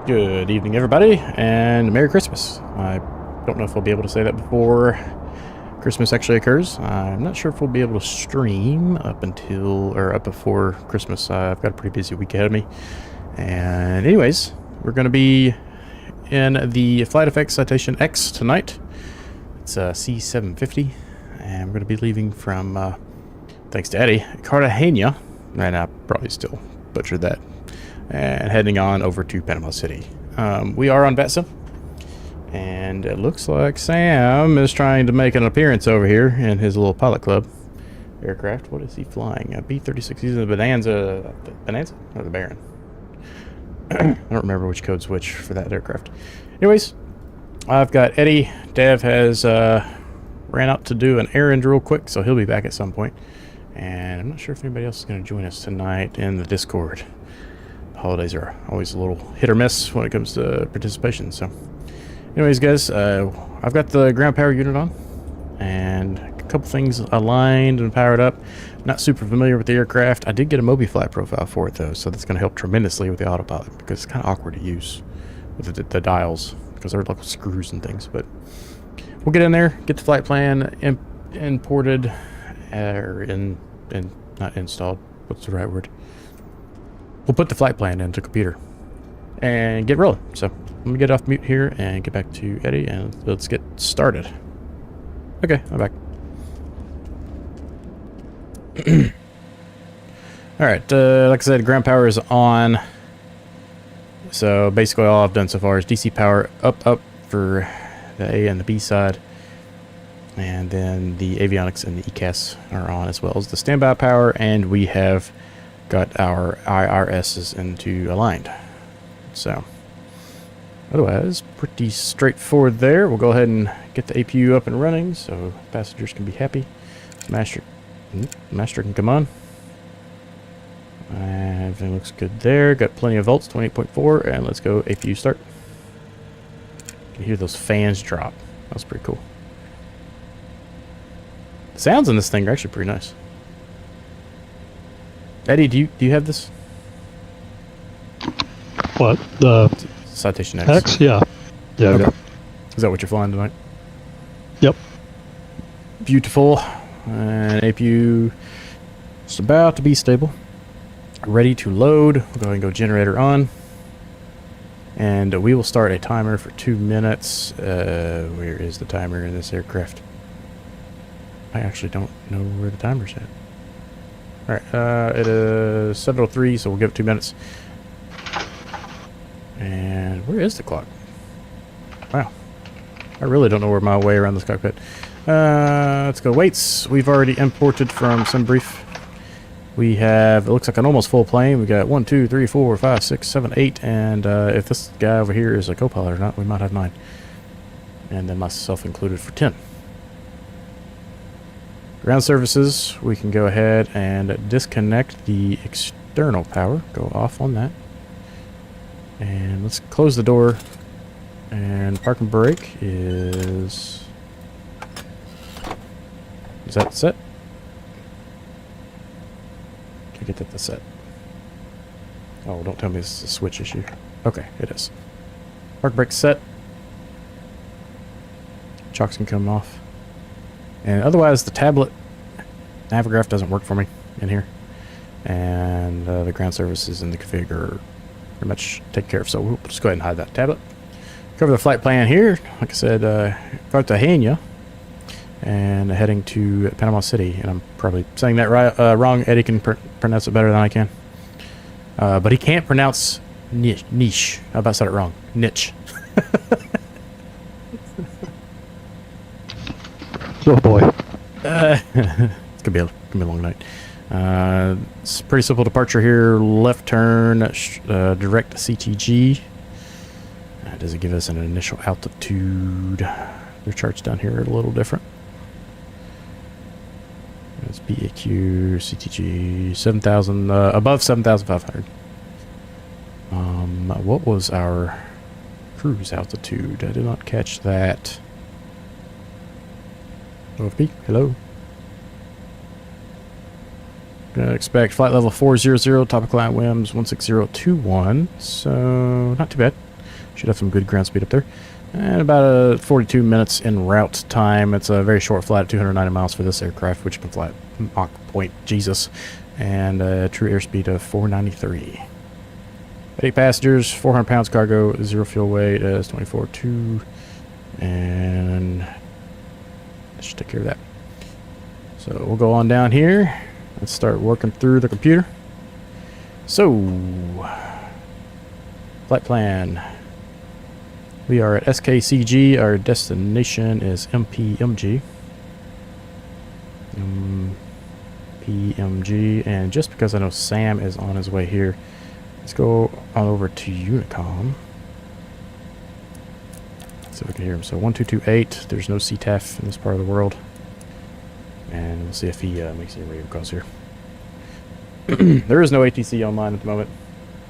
Good evening, everybody, and Merry Christmas. I don't know if we'll be able to say that before Christmas actually occurs. I'm not sure if we'll be able to stream up before Christmas. I've got a pretty busy week ahead of me. And anyways, we're going to be in the FlightFX Citation X tonight. It's a C750, and we're going to be leaving from, thanks to Eddie, Cartagena, and I probably still butchered that, and heading on over to Panama City. We are on VATSIM, and it looks like Sam is trying to make an appearance over here in his little pilot club aircraft. What is he flying? A B-36. He's a Bonanza or the Baron? I don't remember which code's which for that aircraft. Anyways, I've got Eddie. Dev has ran out to do an errand real quick, so he'll be back at some point. And I'm not sure if anybody else is going to join us tonight in the Discord. Holidays are always a little hit or miss when it comes to participation. So anyways, guys, I've got the ground power unit on and a couple things aligned and powered up. Not super familiar with the aircraft. I did get a MobiFly profile for it though, so that's going to help tremendously with the autopilot because it's kind of awkward to use with the dials because they're like screws and things. But we'll get in there, get the flight plan imported, not installed. What's the right word? We'll put the flight plan into computer and get rolling. So let me get off mute here and get back to Eddie and let's get started. Okay, I'm back. Alright, like I said, ground power is on. So basically all I've done so far is DC power up for the A and the B side. And then the avionics and the ECAS are on, as well as the standby power, and we have got our IRSs into aligned. So otherwise pretty straightforward there. We'll go ahead and get the APU up and running so passengers can be happy. Master can come on. Everything looks good there. Got plenty of volts, 28.4, and let's go APU start. You can hear those fans drop. That was pretty cool. The sounds in this thing are actually pretty nice. Eddie, do you have this? What? The Citation X? X? Yeah. Yeah. Okay. Is that what you're flying tonight? Yep. Beautiful. And APU is about to be stable. Ready to load. We'll go ahead and go generator on. And we will start a timer for 2 minutes. Where is the timer in this aircraft? I actually don't know where the timer's at. Alright, it is 7:03, so we'll give it 2 minutes. And where is the clock? Wow. I really don't know where my way around this cockpit. Let's go weights. We've already imported from SimBrief. We have, it looks like an almost full plane. We got 1, 2, 3, 4, 5, 6, 7, 8. And if this guy over here is a co-pilot or not, we might have 9. And then myself included for 10. Ground services, we can go ahead and disconnect the external power. Go off on that. And let's close the door. And park and brake is that set? Can I get that to set? Oh, don't tell me this is a switch issue. Okay, it is. Park brake set. Chocks can come off. And otherwise, the tablet Navigraph doesn't work for me in here. And the ground services and the config are pretty much taken care of. So we'll just go ahead and hide that tablet. Cover the flight plan here. Like I said, Cartagena. And heading to Panama City. And I'm probably saying that wrong. Eddie can pronounce it better than I can. But he can't pronounce niche. I about said it wrong. Niche. Oh boy. It's gonna be a long night. It's pretty simple departure here. Left turn, direct CTG. Does it give us an initial altitude? Their charts down here are a little different. It's BAQ, CTG, 7,000, above 7,500. What was our cruise altitude? I did not catch that. OFP, hello. Gonna expect flight level 400, topic line WIMS 16021, so not too bad. Should have some good ground speed up there. And about 42 minutes en route time. It's a very short flight at 290 miles for this aircraft, which can fly at Mach point Jesus. And a true airspeed of 493. 8 passengers, 400 pounds cargo, 0 fuel weight, is 24.2. And that should take care of that. So we'll go on down here. Let's start working through the computer. So, flight plan. We are at SKCG. Our destination is MPMG. MPMG. And just because I know Sam is on his way here, let's go on over to Unicom. See if we can hear him. So 1228. There's no CTAF in this part of the world. And we'll see if he makes any radio calls here. There is no ATC online at the moment.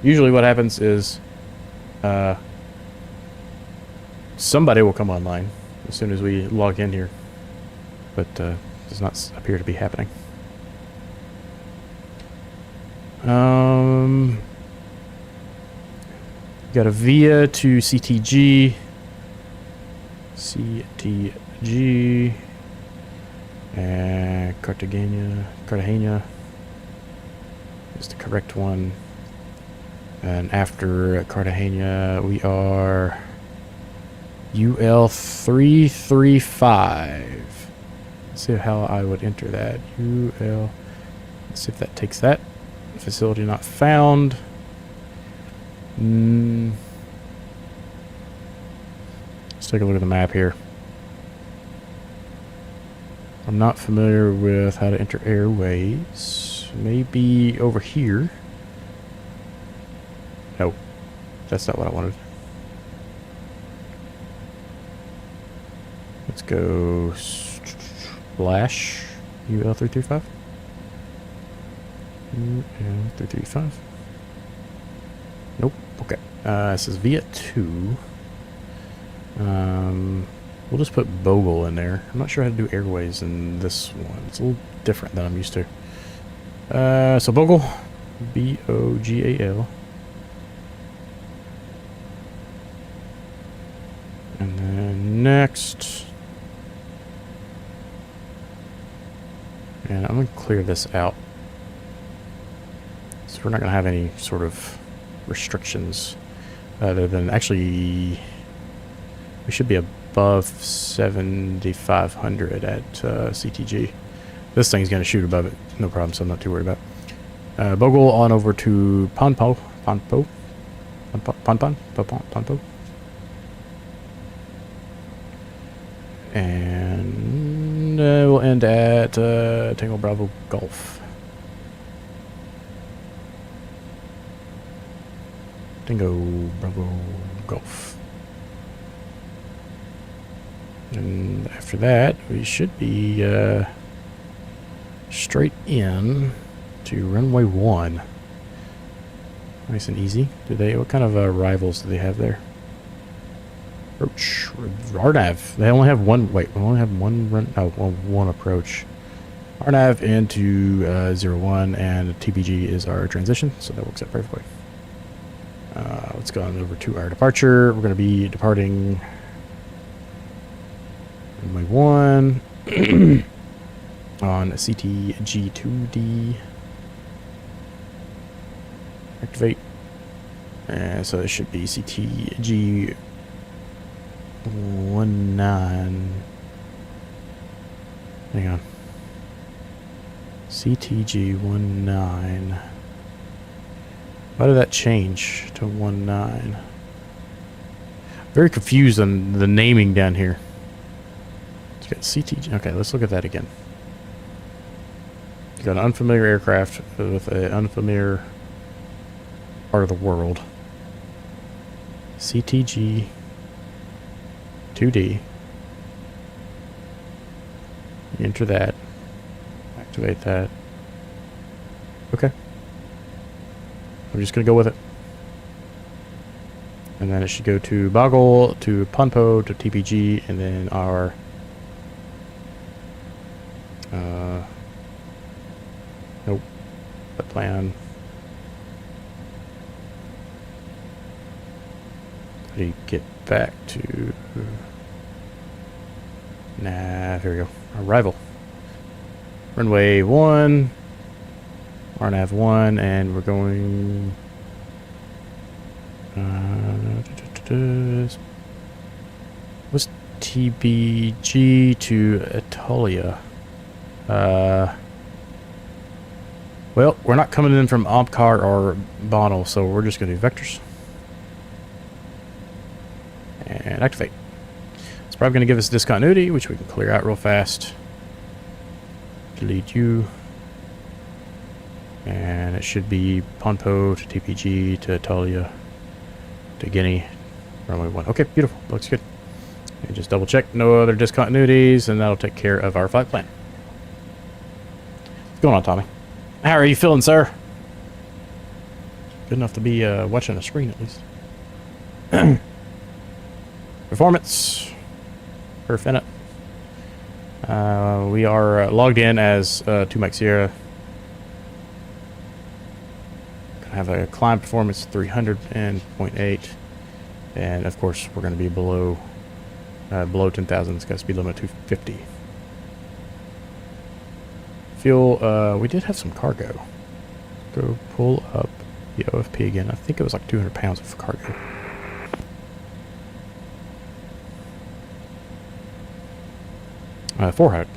Usually what happens is somebody will come online as soon as we log in here. But does not appear to be happening. Got a via to CTG. CTG. And Cartagena is the correct one. And after Cartagena, we are UL335. Let's see how I would enter that. UL. Let's see if that takes that. Facility not found. Let's take a look at the map here. I'm not familiar with how to enter airways. Maybe over here. Nope. That's not what I wanted. Let's go Splash UL335. UL335. Nope. Okay. This is via 2. We'll just put Bogle in there. I'm not sure how to do airways in this one. It's a little different than I'm used to. So Bogle, B-O-G-A-L. And then next. And I'm going to clear this out. So we're not going to have any sort of restrictions other than actually we should be above 7,500 at CTG. This thing's going to shoot above it, no problem, so I'm not too worried about it. Bogle on over to Ponpo. And we'll end at Tango Bravo Golf. Tango Bravo Golf. And after that, we should be straight in to runway 1. Nice and easy. What kind of rivals do they have there? Approach. RNAV. They only have one. Wait, we only have one run. Oh, one approach. RNAV into 01, and TBG is our transition, so that works out perfectly. Let's go on over to our departure. We're going to be departing runway 1 on CTG2D. Activate. So it should be CTG 19. Hang on. CTG 19. Why did that change to 19? Very confused on the naming down here. Let's get CTG. Okay, let's look at that again. You got an unfamiliar aircraft with an unfamiliar part of the world. CTG 2D. You enter that. Activate that. Okay. I'm just going to go with it. And then it should go to Bogle, to Ponpo, to TPG, and then our nope. The plan. How do you get back to... Nah, here we go. Arrival. Runway 1. RNAV 1, and we're going... what's TBG to Italia? Well, we're not coming in from Omcar or Bonnell, so we're just going to do vectors. And activate. It's probably going to give us discontinuity, which we can clear out real fast. Delete you. And it should be Ponpo to TPG to Italia to Guinea. Runway 1. Okay, beautiful. Looks good. And just double check. No other discontinuities, and that'll take care of our flight plan. What's going on, Tommy? How are you feeling, sir? Good enough to be watching a screen, at least. Performance. Perf in it. We are logged in as 2 Mike Sierra. Gonna have a climb performance 300 and 0.8. And of course, we're going to be below 10,000. It's got speed limit 250. Fuel, we did have some cargo. Go pull up the OFP again. I think it was like 200 pounds of cargo. Forehead.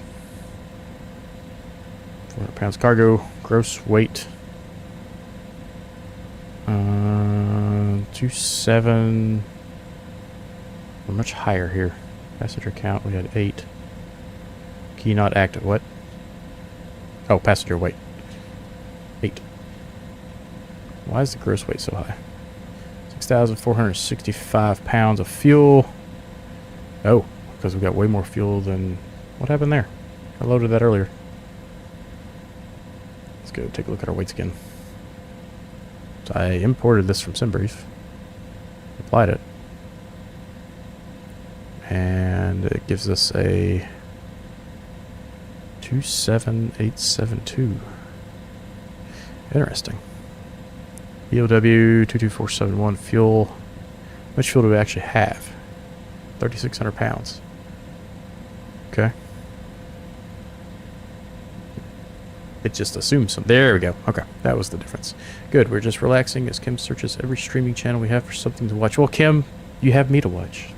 400 pounds cargo. Gross weight. 27. We're much higher here. Passenger count, we had 8. Key not active. What? Oh, passenger weight. 8. Why is the gross weight so high? 6,465 pounds of fuel. Oh, because we got way more fuel than... What happened there? I loaded that earlier. Let's go take a look at our weights again. So I imported this from SimBrief. Applied it. And it gives us a 27872. Interesting. EOW 22471 fuel. How much fuel do we actually have? 3,600 pounds. Okay. It just assumes some. There we go. Okay, that was the difference. Good. We're just relaxing as Kim searches every streaming channel we have for something to watch. Well, Kim, you have me to watch.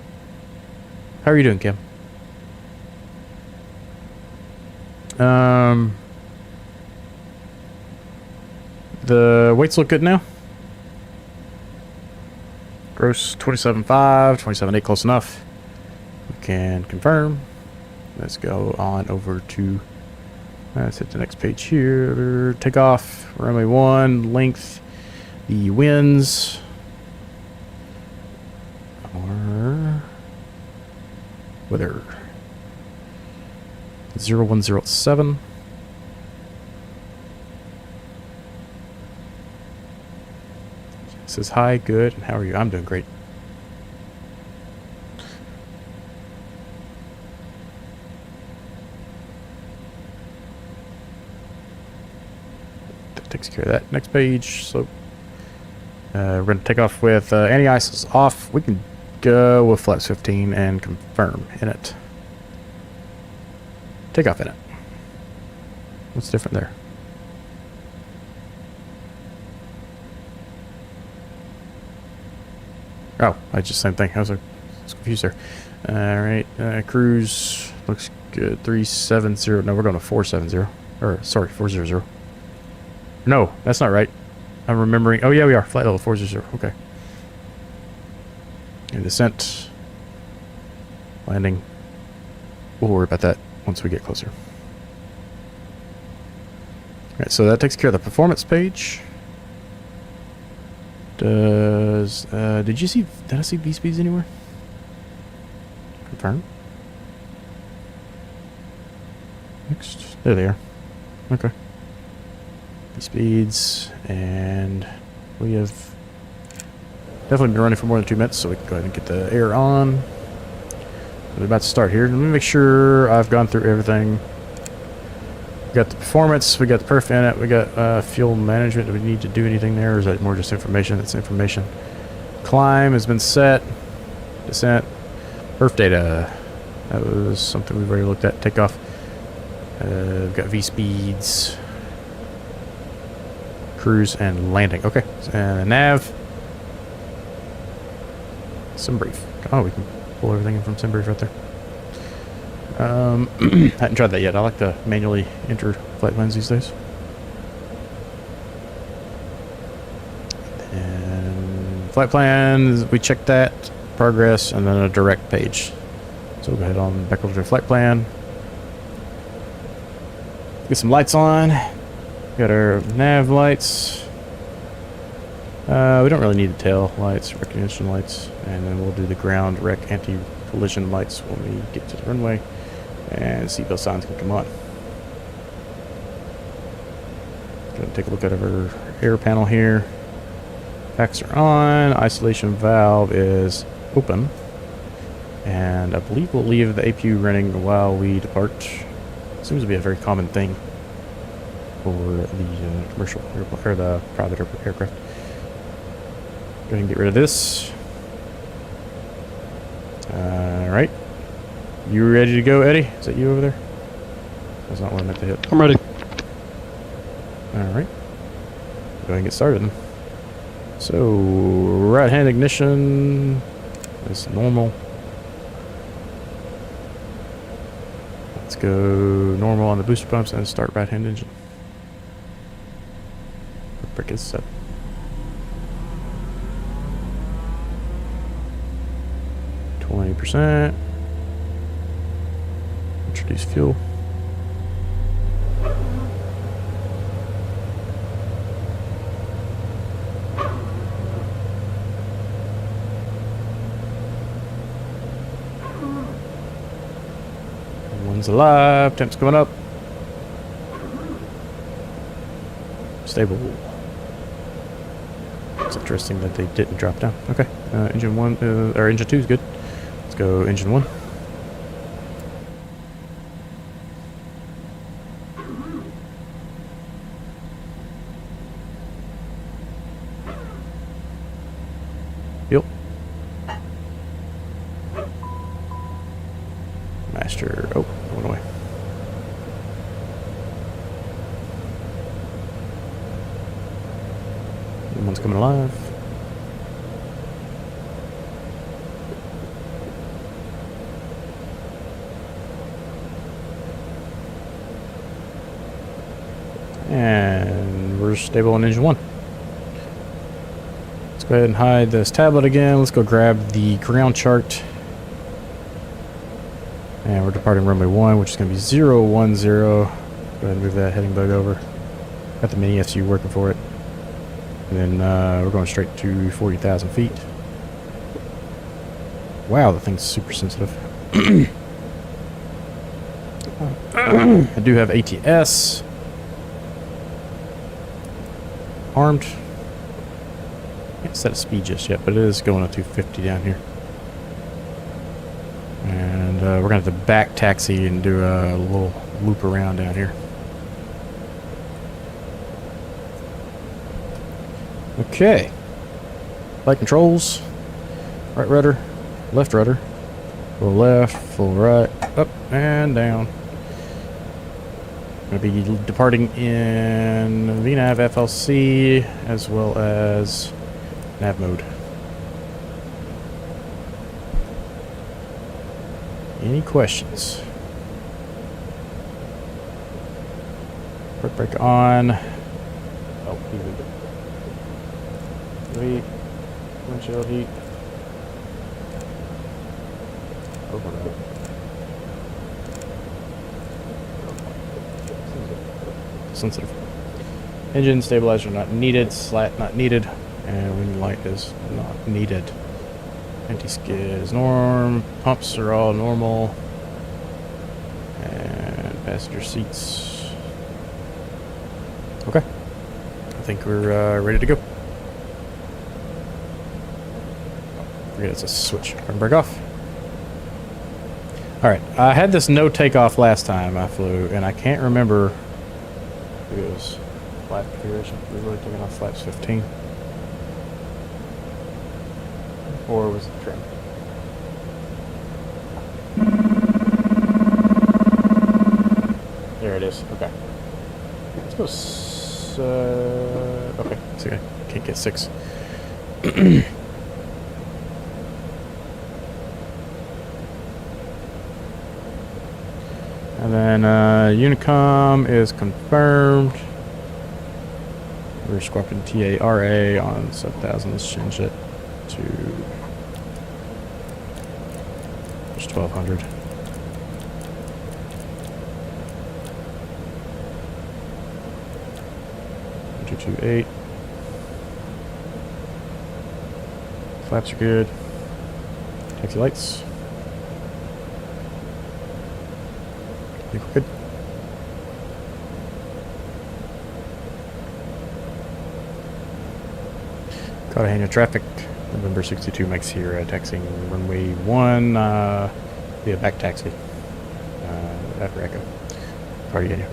How are you doing, Kim? The weights look good now. Gross 27.5, 27.8, close enough. We can confirm. Let's go on over to, let's hit the next page here. Takeoff, runway 1, length, the winds are weather 0107. It says hi, good, and how are you? I'm doing great. That takes care of that. Next page. So we're going to take off with anti-ice is off. We can go with flaps 15 and confirm in it. Take off in it. What's different there? Oh, I just same thing. I was confused there. Alright, cruise looks good. 370. No, we're going to 470. Or, sorry, 400. No, that's not right. I'm remembering. Oh, yeah, we are. Flight level 400. Okay. And descent. Landing. We'll worry about that once we get closer. Alright, so that takes care of the performance page. Does did I see V speeds anywhere? Confirm. Next. There they are. Okay. V speeds, and we have definitely been running for more than 2 minutes, so we can go ahead and get the air on. We're about to start here. Let me make sure I've gone through everything. We got the performance, we got the perf in it, we got fuel management. Do we need to do anything there, or is that more just information? That's information. Climb has been set. descent, perf data. That was something we've already looked at. Takeoff. We've got V speeds, cruise, and landing. Okay, and nav. Sim brief. Oh, we can pull everything in from sim brief right there. Hadn't tried that yet. I like to manually enter flight plans these days. And flight plans, we checked that, progress, and then a direct page. So we'll go ahead on back over to flight plan. Get some lights on. Got our nav lights. We don't really need the tail lights, recognition lights, and then we'll do the ground rec anti-collision lights when we get to the runway, and seatbelt signs can come on. Go and take a look at our air panel here. Packs are on. Isolation valve is open, and I believe we'll leave the APU running while we depart. Seems to be a very common thing for the commercial or the private aircraft. Go ahead and get rid of this. Alright. You ready to go, Eddie? Is that you over there? That's not what I meant to hit. I'm ready. Alright. Go ahead and get started then. So, right hand ignition is normal. Let's go normal on the booster pumps and start right hand engine. Brake is set. %. Introduce fuel. One's alive. Temp's going up. Stable. It's interesting that they didn't drop down. Okay. Engine 1 or engine 2 is good. Let's go engine 1. Yep. Master. Oh, went away. One's coming alive. And we're stable on engine 1. Let's go ahead and hide this tablet again. Let's go grab the ground chart. And we're departing runway 1, which is going to be 010. Go ahead and move that heading bug over. Got the mini SU working for it. And then we're going straight to 40,000 feet. Wow, the thing's super sensitive. I do have ATS. Armed. Can't set a speed just yet, but it is going at 250 down here. And we're going to have to back taxi and do a little loop around down here. Okay. Flight controls. Right rudder. Left rudder. Full left. Full right. Up and down. Going to be departing in VNAV FLC as well as nav mode. Any questions? Quick brake on. Oh, heat. Windshield heat. Open up. Sensitive. Engine stabilizer not needed. Slat not needed. And wind light is not needed. Anti-skid is norm. Pumps are all normal. And passenger seats. Okay. I think we're ready to go. Forget it's a switch. Brake off. Alright. I had this no takeoff last time I flew, and I can't remember if it was flap configuration. We were taking off flaps 15. Or was it trim? is. Okay. Let's go. Okay. So I can't get 6. And then Unicom is confirmed. We're squawking TARA on 7,000. Let's change it to just 1,200. 228. Flaps are good. Taxi lights. I think we're good. Cartagena traffic. November 62 Mike's here, taxiing runway 1 via back taxi after Echo. Cartagena.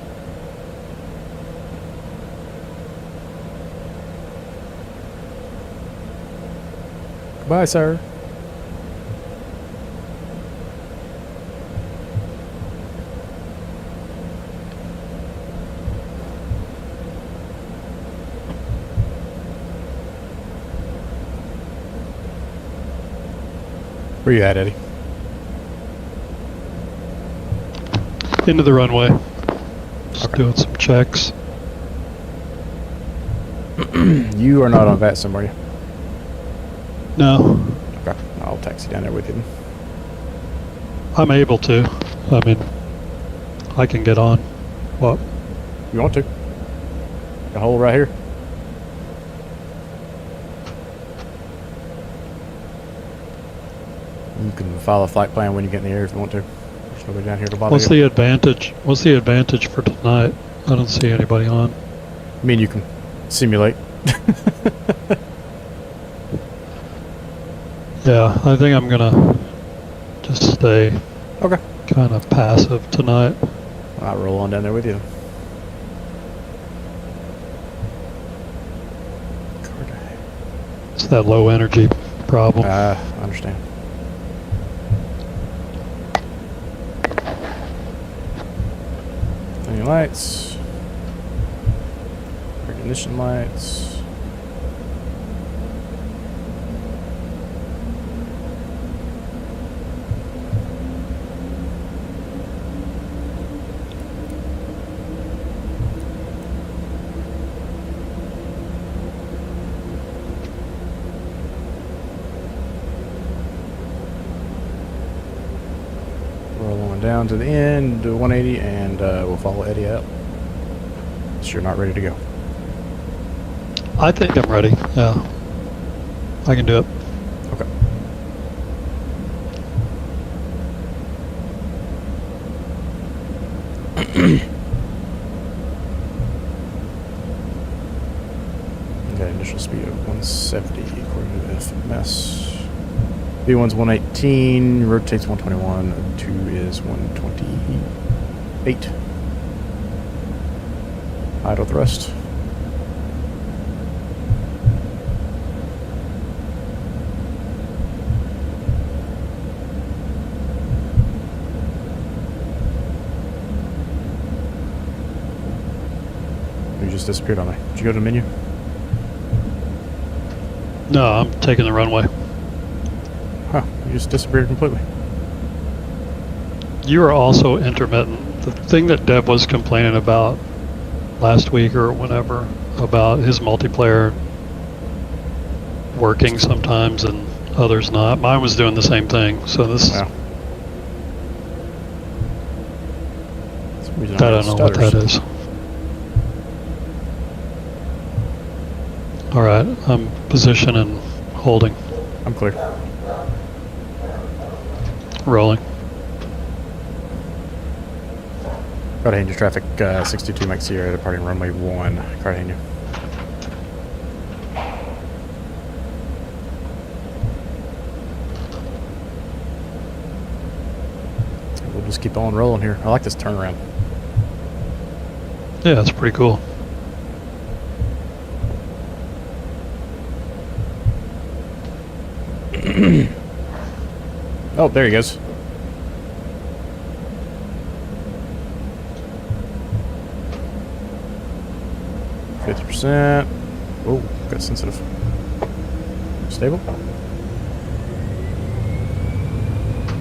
Goodbye, sir. Where you at, Eddie? Into the runway. Just Okay. doing some checks. You are not on VATSIM, are you? No, Okay. I'll taxi down there with you. I'm able to. I mean, I can get on. What? You want to? The hole right here. You can follow a flight plan when you get in the air if you want to. There's nobody down here to bother What's you. the advantage? What's the advantage for tonight? I don't see anybody on. I mean, you can simulate. Yeah, I think I'm gonna just stay Okay. kind of passive tonight. I'll roll on down there with you. It's that low energy problem. I understand. Any lights? Recognition lights. Roll on down to the end, do 180, and we'll follow Eddie out. So you're not ready to go. I think I'm ready. Yeah, I can do it. Okay. Got initial speed of 170 according to the FMS. V1's 118, rotates 121, 2 is 128. Idle thrust. You just disappeared on me. Did you go to the menu? No, I'm taking the runway. Huh, you just disappeared completely. You are also intermittent. The thing that Deb was complaining about last week or whenever about his multiplayer working sometimes and others not. Mine was doing the same thing. So this, Wow. I don't know what that is. All right, I'm position and holding, I'm clear. rolling. Cartagena traffic, 62 Mike Sierra departing runway 1, Cartagena. We'll just keep on rolling here. I like this turnaround. Yeah, it's pretty cool. Oh, there he goes. 50%. Oh, got sensitive. Stable.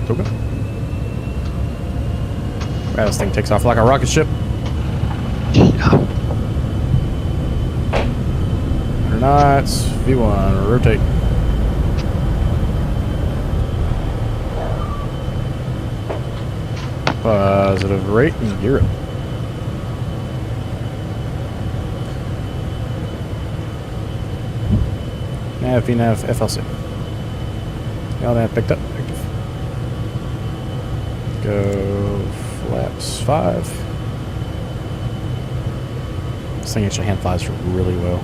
Okay. Wow, this thing takes off like a rocket ship. Yeah. 100 knots. V1, rotate. Positive rate in Europe. Nav, VNav, FLC. LNAV picked up. Active. Go flaps 5. This thing actually hand flies really well.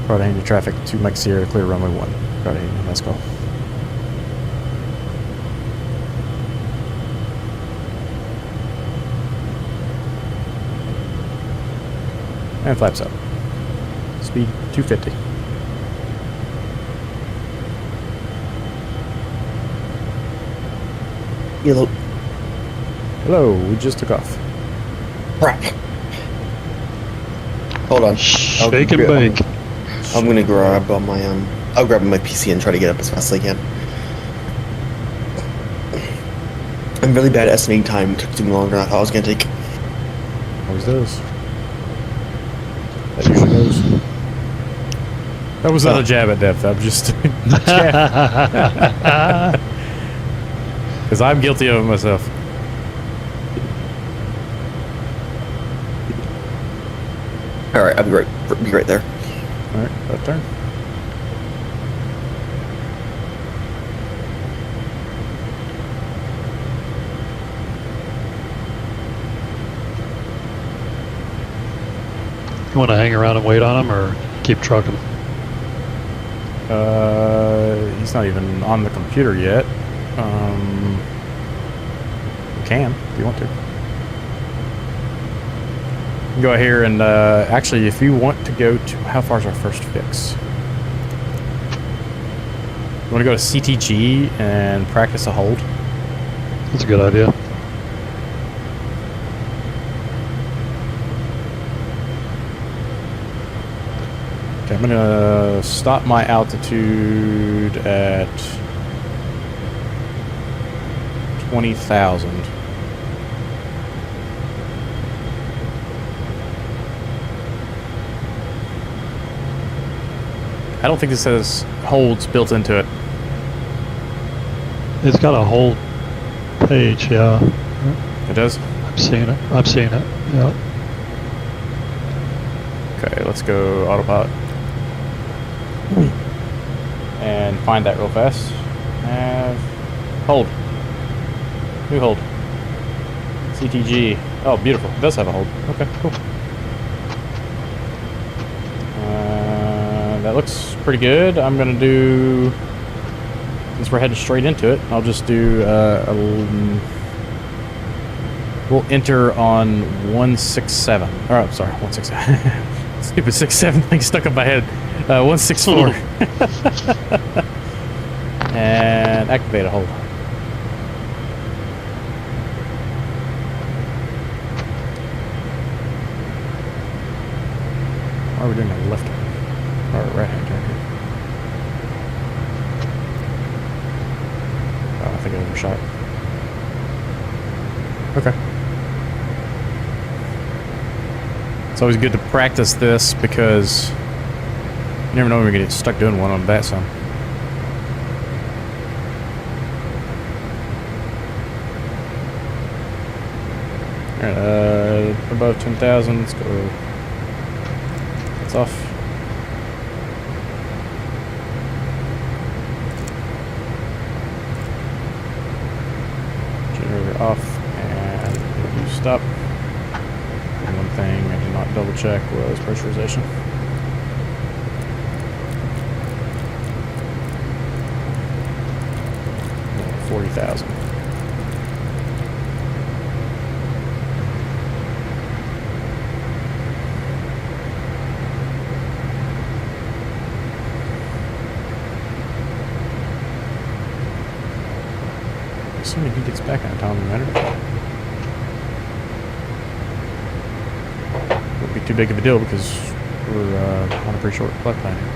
Cartagena traffic to Mike Sierra, clear runway 1. Cartagena, let's go. And flaps up. Speed 250. Hello. Hello, we just took off. Crap. Hold on. Shake and bake. I'm gonna grab on my I'll grab my PC and try to get up as fast as I can. I'm really bad at estimating time. It took too long than I thought it was gonna take. Always does. That usually goes. That was not a jab at depth. I'm just because I'm guilty of it myself. All right, I'll be right there. All right, left turn. You want to hang around and wait on him, or keep trucking? He's not even on the computer yet. You can if you want to. You can go here and actually, if you want to go to, how far is our first fix? You want to go to CTG and practice a hold? That's a good idea. Okay, I'm gonna stop my altitude at 20,000. I don't think this has holds built into it. It's got a whole page, yeah. It does? I'm seeing it. I'm seeing it. Yeah. Okay, let's go autopilot. And find that real fast. Hold. New hold. CTG. Oh, beautiful. It does have a hold. Okay, cool. That looks pretty good. I'm gonna do, since we're heading straight into it, I'll just do we'll enter on 167. Oh, I'm sorry, 167. Stupid 67 thing stuck in my head. 164. And activate a hold. Why are we doing a left turn? Or a right hand turn here? Oh, I think I overshot. Okay. It's always good to practice this because you never know when you're going to get stuck doing one on VATSIM. Alright, above 10,000, let's go. That's off. Generator off, and you stop. And one thing I did not double check was pressurization. 40,000. Assuming he gets back on time, no matter. Won't be too big of a deal because we're on a pretty short flight plan here.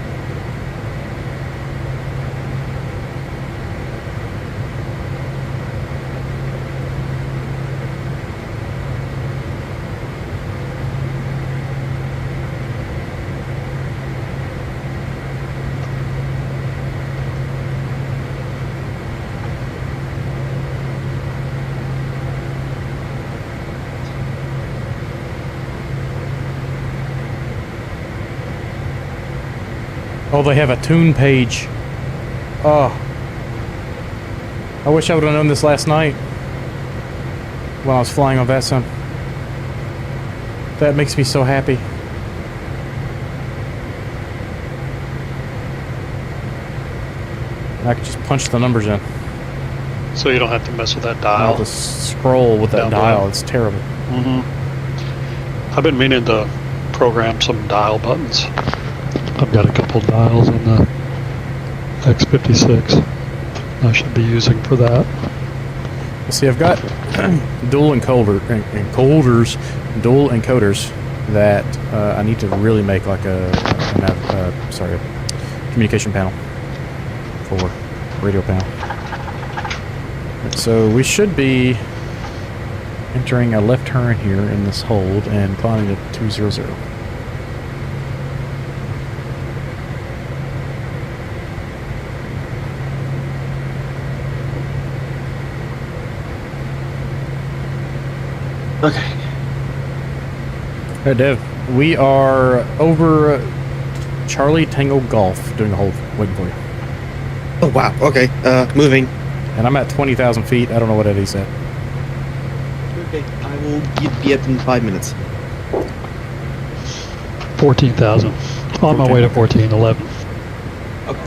Oh, they have a tune page. Oh. I wish I would have known this last night when I was flying on VATSIM. That makes me so happy. I could just punch the numbers in. So you don't have to mess with that I'll dial. just scroll with that Down dial. below. It's terrible. I've been meaning to program some dial buttons. I've got a couple dials on the X56 I should be using for that. See, I've got dual encoders that I need to really make like a communication panel for radio panel. So we should be entering a left turn here in this hold and climbing to 200. Okay. Hey, Dev, we are over Charlie Tango Golf doing a hold, waiting for you. Oh, wow. Okay. Moving. And I'm at 20,000 feet. I don't know what Eddie said. Okay. I will be up in 5 minutes. 14,000. On my way to 1411.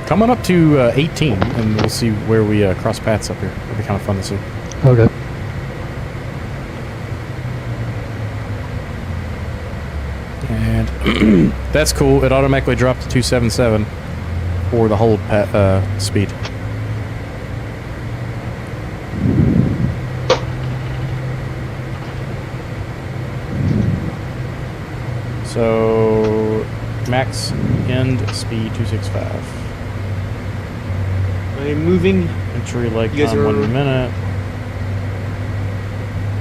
Come on up to 18, and we'll see where we cross paths up here. It'll be kind of fun to see. Okay. And that's cool. It automatically dropped to 277 for the hold speed. So max end speed 265. I'm moving. Entry lake You guys time are- 1 minute.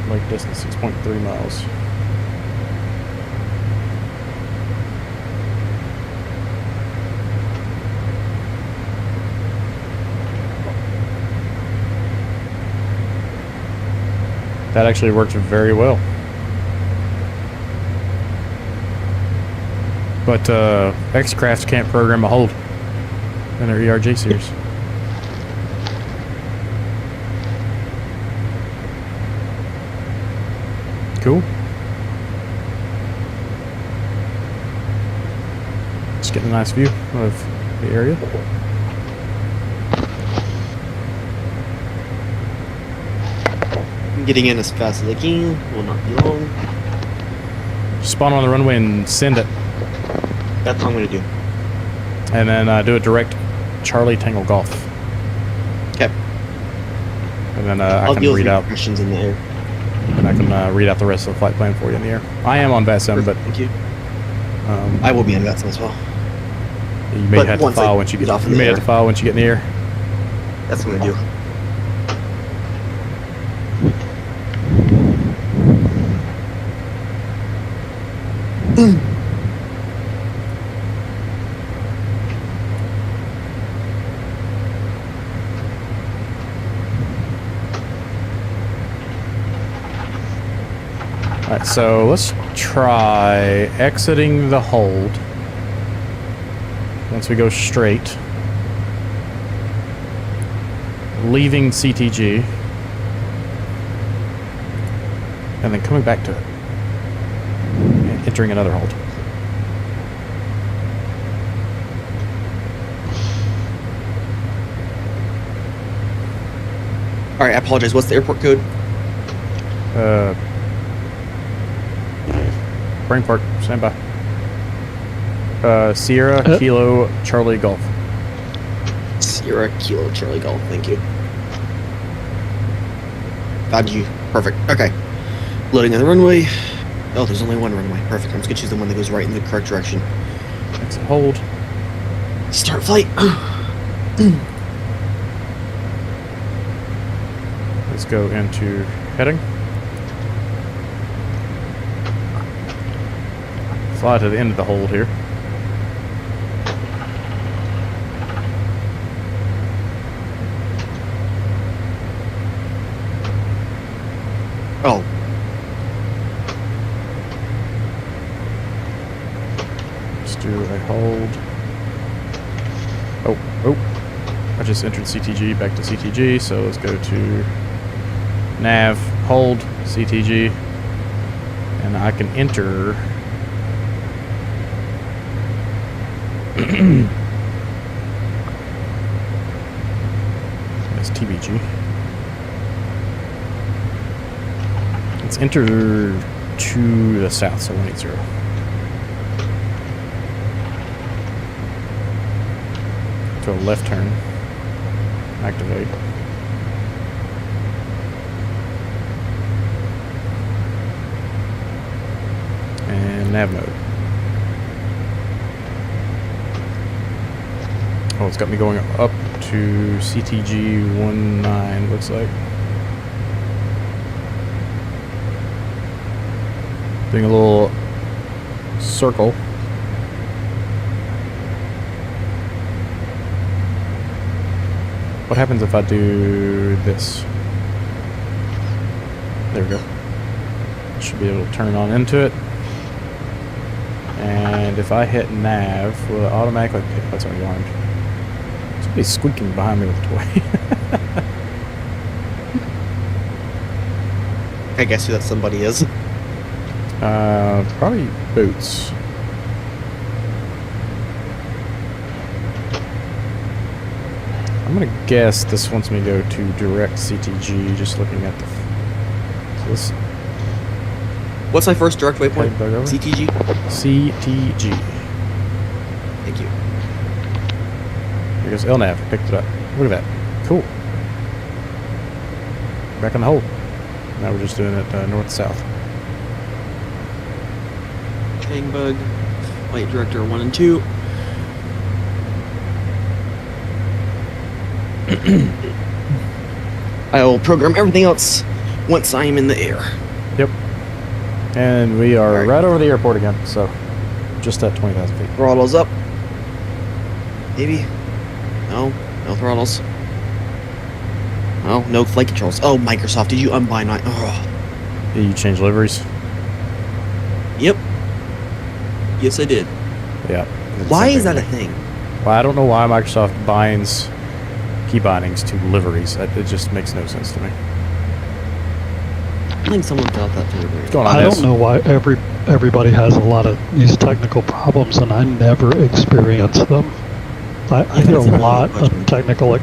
Lake distance 6.3 miles. That actually worked very well. But X-Craft can't program a hold in their ERJ series. Cool. Just getting a nice view of the area. I'm getting in as fast as I can. Will not be long. Spawn on the runway and send it. That's what I'm going to do. And then do a direct Charlie Tango Golf. Okay. And then I I'll can deal with read out. questions in the air. And I can read out the rest of the flight plan for you in the air. I am on VATSIM, but Thank you. I will be on VATSIM as well. you may but have to once I file once you get get off in you the may have air. to file once you get in the air. That's what I'm going to do. Alright, so let's try exiting the hold. Once we go straight. Leaving CTG. And then coming back to it. And entering another hold. All right, I apologize. What's the airport code? Brain fart, stand by. Sierra Kilo Charlie Golf. Sierra Kilo Charlie Golf. Thank you. Found you. Perfect. Okay. Loading on the runway. Oh, there's only one runway. Perfect. I'm just gonna choose the one that goes right in the correct direction. Exit hold. Start flight. Let's go into heading. Fly to the end of the hold here. Oh. Let's do a hold. Oh. I just entered CTG, back to CTG, so let's go to nav, hold, CTG, and I can enter that's TBG. Let's enter to the south, so 180. To a left turn. Activate. And nav mode. Oh, it's got me going up to CTG 19, looks like. Doing a little circle. What happens if I do this? There we go. Should be able to turn on into it. And if I hit nav, will it automatically pick? That's already armed. Somebody's squeaking behind me with a toy. I guess who that somebody is. Probably Boots. I'm gonna guess this wants me to go to direct CTG, just looking at the... So this, What's my first direct waypoint? Okay, bug over. CTG? CTG. Thank you. Here goes LNAV, picked it up. Look at that. Cool. Back on the hole. Now we're just doing it north-south. Training bug. Flight director 1 and 2. I will program everything else once I am in the air. Yep. And we are All right. right over the airport again, so just at 20,000 feet. Throttles up. Maybe. No. No throttles. Oh, no flight controls. Oh, Microsoft, did you unbind my... Oh. Yeah, you change liveries? Yep. Yes, I did. Yeah. Why is that a thing? Well, I don't know why Microsoft binds key bindings to liveries. It just makes no sense to me. I think someone thought that through. What's going on, I Ness? don't know why everybody has a lot of these technical problems, and I never experience them. I hear a lot of technical. I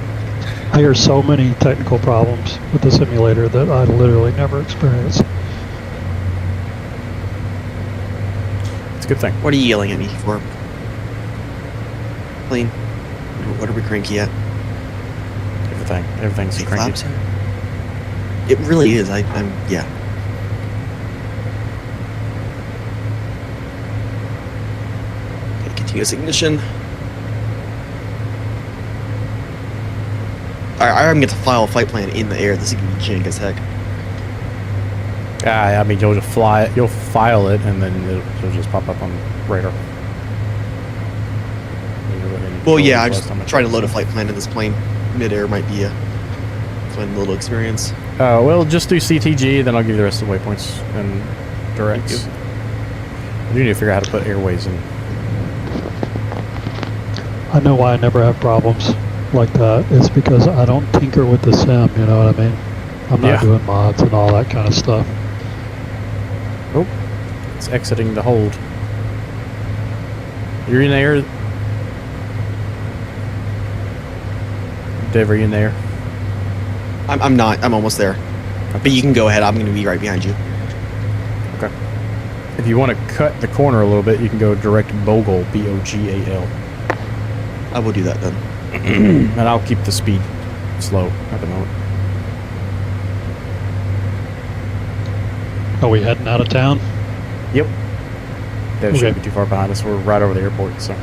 hear so many technical problems with the simulator that I literally never experience. It's a good thing. What are you yelling at me for? Plane. What are we cranky at? Everything's Big cranky. flaps? It really is. I'm yeah. Okay, continuous ignition. I'm gonna get to file a flight plan in the air. This is gonna be jank as heck. I mean, you'll just fly it, you'll file it, and then it'll just pop up on radar. Well, yeah, I'm just trying to load a flight plan in this plane. Mid-air might be a fun little experience. Well, just do CTG, then I'll give you the rest of the waypoints and directs. Thank I do need to figure out how to put airways in. I know why I never have problems like that. It's because I don't tinker with the sim, you know what I mean? I'm not doing mods and all that kind of stuff. Oh, it's exiting the hold. You're in there. Dave, are you in there? I'm not. I'm almost there. But you can go ahead. I'm going to be right behind you. Okay. If you want to cut the corner a little bit, you can go direct Bogal, B-O-G-A-L. I will do that then. And I'll keep the speed slow at the moment. Are we heading out of town? Yep. That Okay. shouldn't be too far behind us. We're right over the airport, so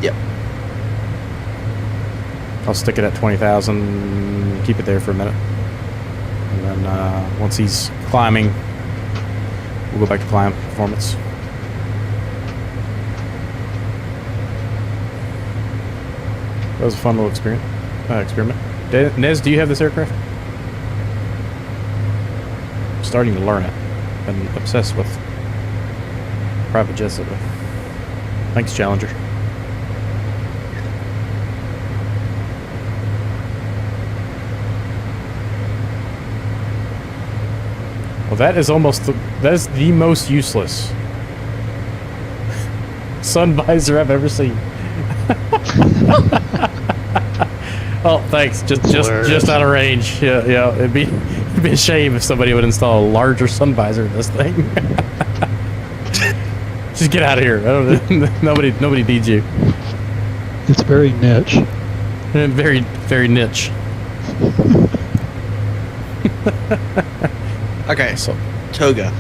Yep. I'll stick it at 20,000. Keep it there for a minute, and then once he's climbing, we'll go back to climb performance. That was a fun little experiment. Nez, do you have this aircraft? I'm starting to learn it. Been obsessed with private jets lately. Thanks, Challenger. Well, that is the most useless sun visor I've ever seen. Oh, thanks. Just out of range. Yeah. It'd be a shame if somebody would install a larger sun visor in this thing. Just get out of here. Nobody needs you. It's very niche. Very, very niche. Okay, So Toga.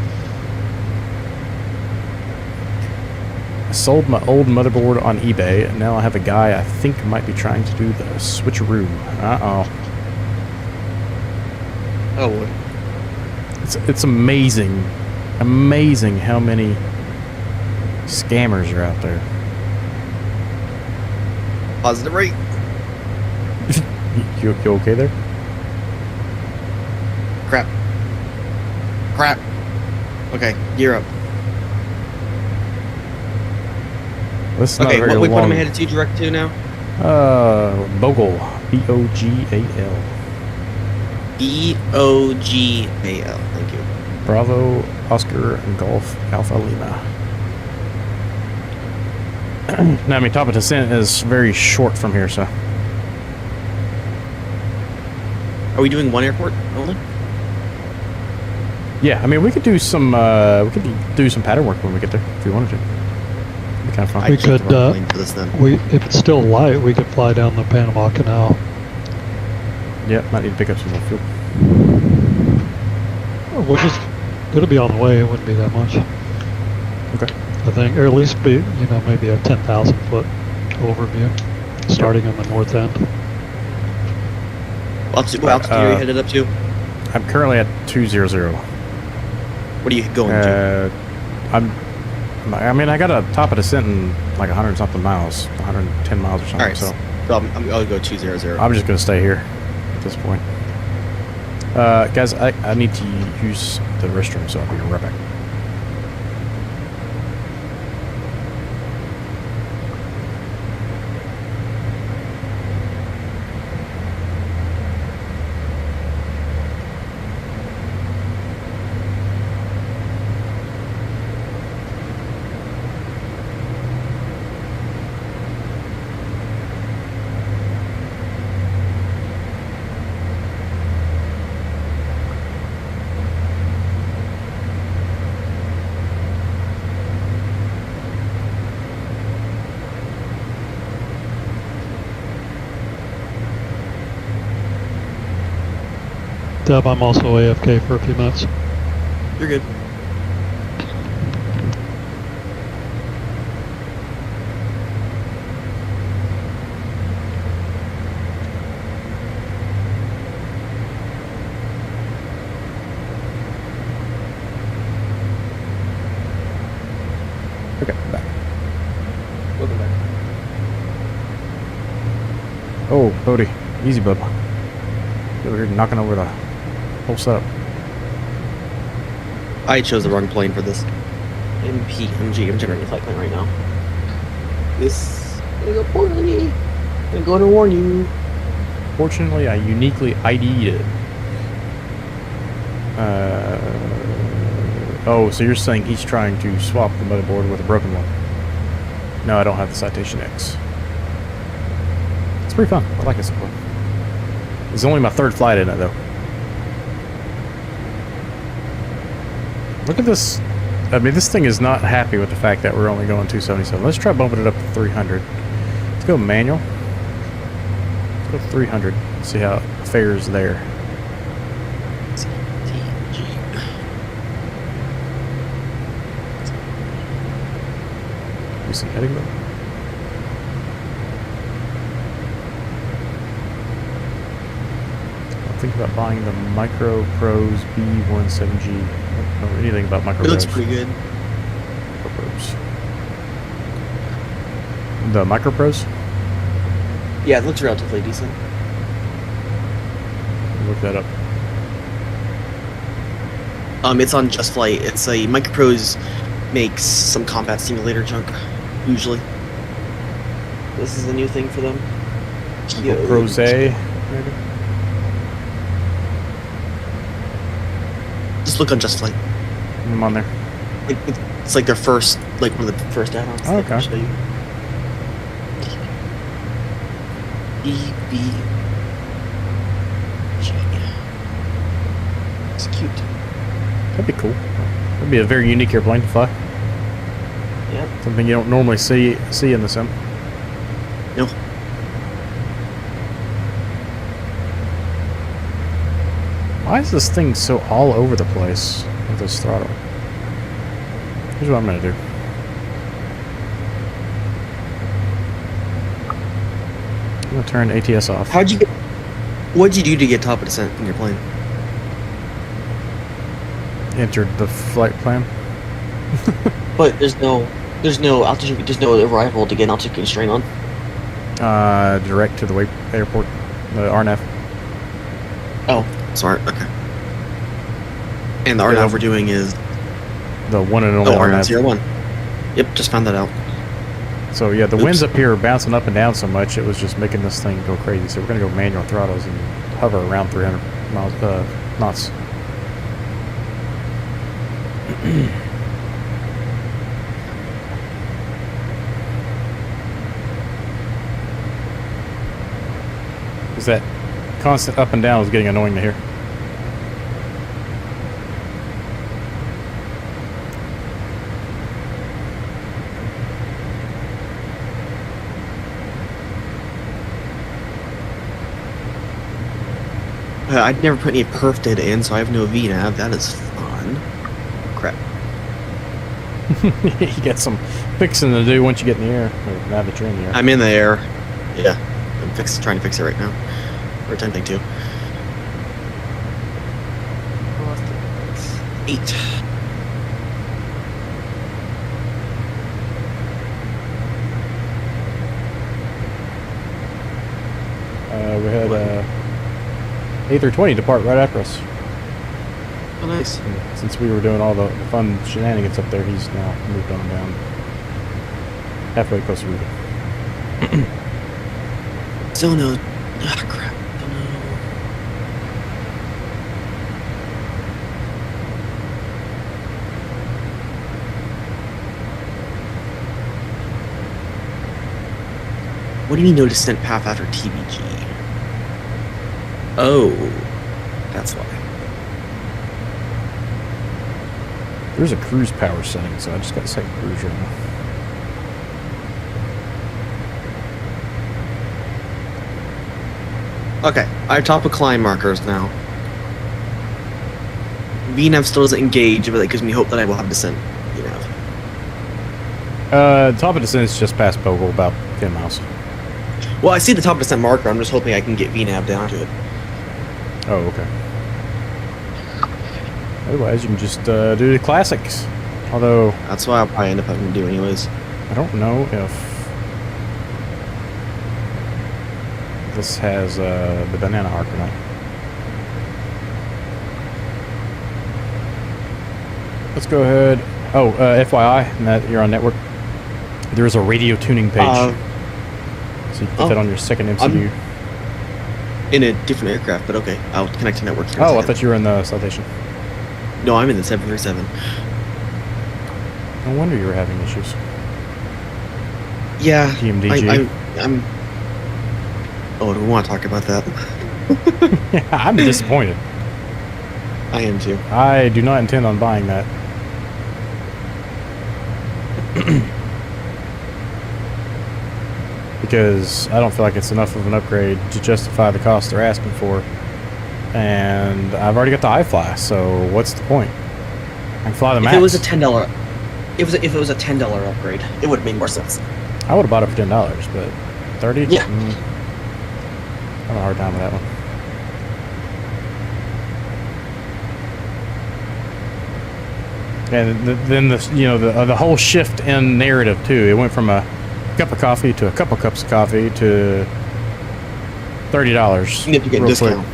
I sold my old motherboard on eBay, and now I have a guy I think might be trying to do the switcheroo. Uh-oh. Oh, boy. It's amazing how many scammers are out there. Positive rate. You okay there? Crap. Okay, gear up. This is not Okay, a very what long. am I headed to direct to now? Bogle. B-O-G-A-L. B-O-G-A-L. Thank you. Bravo, Oscar, and Golf, Alpha Lima. Now, I mean, top of descent is very short from here, so. Are we doing one airport only? Yeah, I mean, we could do some pattern work when we get there if we wanted to. It'd be kind of fun. I We checked could, the wrong plane for this then. If it's still light, we could fly down the Panama Canal. Yeah, might need to pick up some more fuel. It'll be on the way. It wouldn't be that much, Okay. I think, or at least be, maybe a 10,000 foot overview, starting on the north end. What altitude are you headed up to? I'm currently at 200. What are you going to? I got a top of descent in like 100 something miles, 110 miles or something. Alright, So I'll go 200. I'm just gonna stay here at this point. Guys, I need to use the restroom, so I'll be right back. Deb, I'm also AFK for a few minutes. You're good. Okay, back. Welcome back. Oh, Bodie, easy, bub. You're over here knocking over the whole setup. I chose the wrong plane for this. MPMG. I'm generating a flight plan right now. This is a poorly. I'm going to warn you. Fortunately, I uniquely ID'd it. Oh, so you're saying he's trying to swap the motherboard with a broken one? No, I don't have the Citation X. It's pretty fun. I like it so far. It's only my third flight in it, though. Look at this. I mean, this thing is not happy with the fact that we're only going 277. Let's try bumping it up to 300. Let's go manual. Let's go 300. See how it fares there. decent heading though. I'll think about buying the Micro Pros B17G. I don't know anything about Micro It Pros. looks pretty good. Micro Pros. The Micro Pros? Yeah, it looks relatively decent. Look that up. It's on Just Flight. It's a Micropros makes some combat simulator junk, usually. This is a new thing for them. Pros A, maybe? Just look on Just Flight. I'm on there. It's like their first, like one of the first add-ons. Oh, that I can okay. show you. EB. It's cute. That'd be cool. That'd be a very unique airplane to fly. Yep. Something you don't normally see in the sim. No. Why is this thing so all over the place with this throttle? Here's what I'm gonna do. I'm gonna turn ATS off. What'd you do to get top of descent in your plane? Entered the flight plan. But there's no altitude, there's no arrival to get an altitude constraint on. Direct to the airport, the RNAV. Oh, sorry. Okay. And the RNAV we're doing is The one and only RNAV RNAV. 01. Yep, just found that out. So yeah, the Oops. winds up here are bouncing up and down so much, it was just making this thing go crazy. So we're gonna go manual throttles and hover around 300 miles, knots. Because that constant up and down was getting annoying to hear. I'd never put any perf data in, so I have no VNav. That is fun. Crap. You got some fixing to do once you get in the air, or now that you're in the air. I'm in the air. Yeah, I'm trying to fix it right now. Or attempting to. 8. We had A320 depart right after us. Oh, nice. And since we were doing all the fun shenanigans up there, he's now moved on down halfway to Costa Rica. Still no. Ah, crap. Don't know. What do you mean no descent path after TBG? Oh, that's why. There's a cruise power setting, so I just got to set cruise right now. Okay, I have top of climb markers now. VNav still doesn't engage, but that gives me hope that I will have descent. VNav. Top of descent is just past Bogle, about 10 miles. Well, I see the top of descent marker. I'm just hoping I can get VNav down to it. Oh, okay. Otherwise, you can just do the classics. Although, That's what I'll probably end up having to do anyways. I don't know if this has the banana arc or not. Let's go ahead. Oh, FYI, Matt, you're on network. There is a radio tuning page. So you can put that on your second MCU. In a different aircraft, but okay. I'll connect to network here. Oh, I thought you were in the citation. No, I'm in the 737. No wonder you were having issues. Yeah. PMDG. I'm. Oh, do we want to talk about that? I'm disappointed. I am too. I do not intend on buying that. Because I don't feel like it's enough of an upgrade to justify the cost they're asking for. And I've already got the iFly, so what's the point? I can fly the If Max. it was a $10, If it was a $10 upgrade, it would have made more sense. I would have bought it for $10, but 30. Yeah. I have a hard time with that one. And then the whole shift in narrative too. It went from a cup of coffee to a couple cups of coffee to $30. You have to get a discount.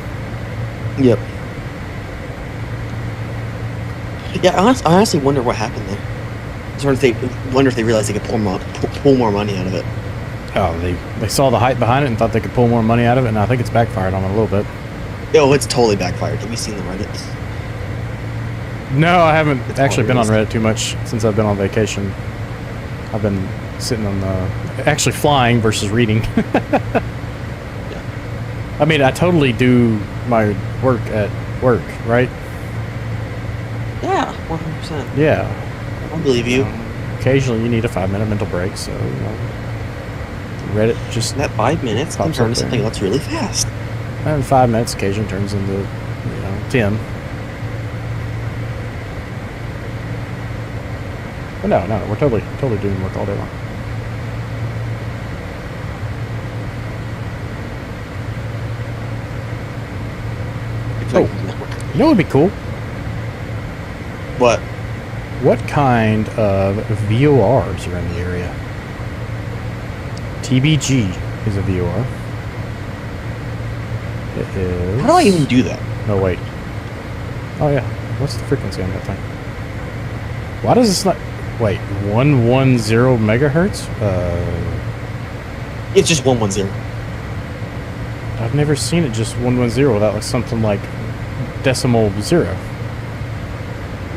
Yep. Yeah, I honestly wonder what happened there. I wonder if they realized they could pull more money out of it. Oh, they saw the hype behind it and thought they could pull more money out of it, and I think it's backfired on it a little bit. Oh, it's totally backfired. Have you seen the Reddit? No, I haven't actually been on hilarious. Reddit too much since I've been on vacation. I've been sitting on actually flying versus reading. Yeah. I mean, I totally do my work at work, right? Yeah, 100%. Yeah. I believe you. Occasionally you need a 5-minute mental break, so Reddit just... That 5 minutes can Pops turn up to something there. else really fast. And 5 minutes occasionally turns into, 10. But no, we're totally doing work all day long. It's like, You know what would be cool? What? What kind of VORs are in the area? TBG is a VOR. It is... How do I even do that? No, wait. Oh, yeah. What's the frequency on that thing? Why does this not... Wait, 110 megahertz? It's just 110. I've never seen it just 110 without like something like decimal zero.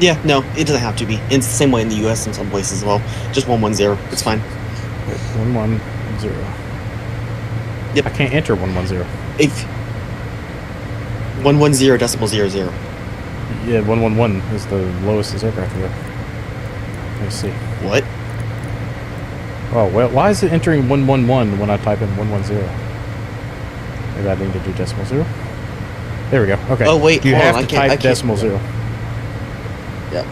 Yeah, no, it doesn't have to be. It's the same way in the US in some places as well. Just 110. It's fine. 110. Yep. I can't enter 110. If 110 decimal 00. Yeah, 111 is the lowest this aircraft can go. Let's see. What? Oh, well, why is it entering 111 when I type in 110? Maybe I need to do decimal zero. There we go. Okay. Oh, wait, you hold have on, to I can't type decimal zero. Yep.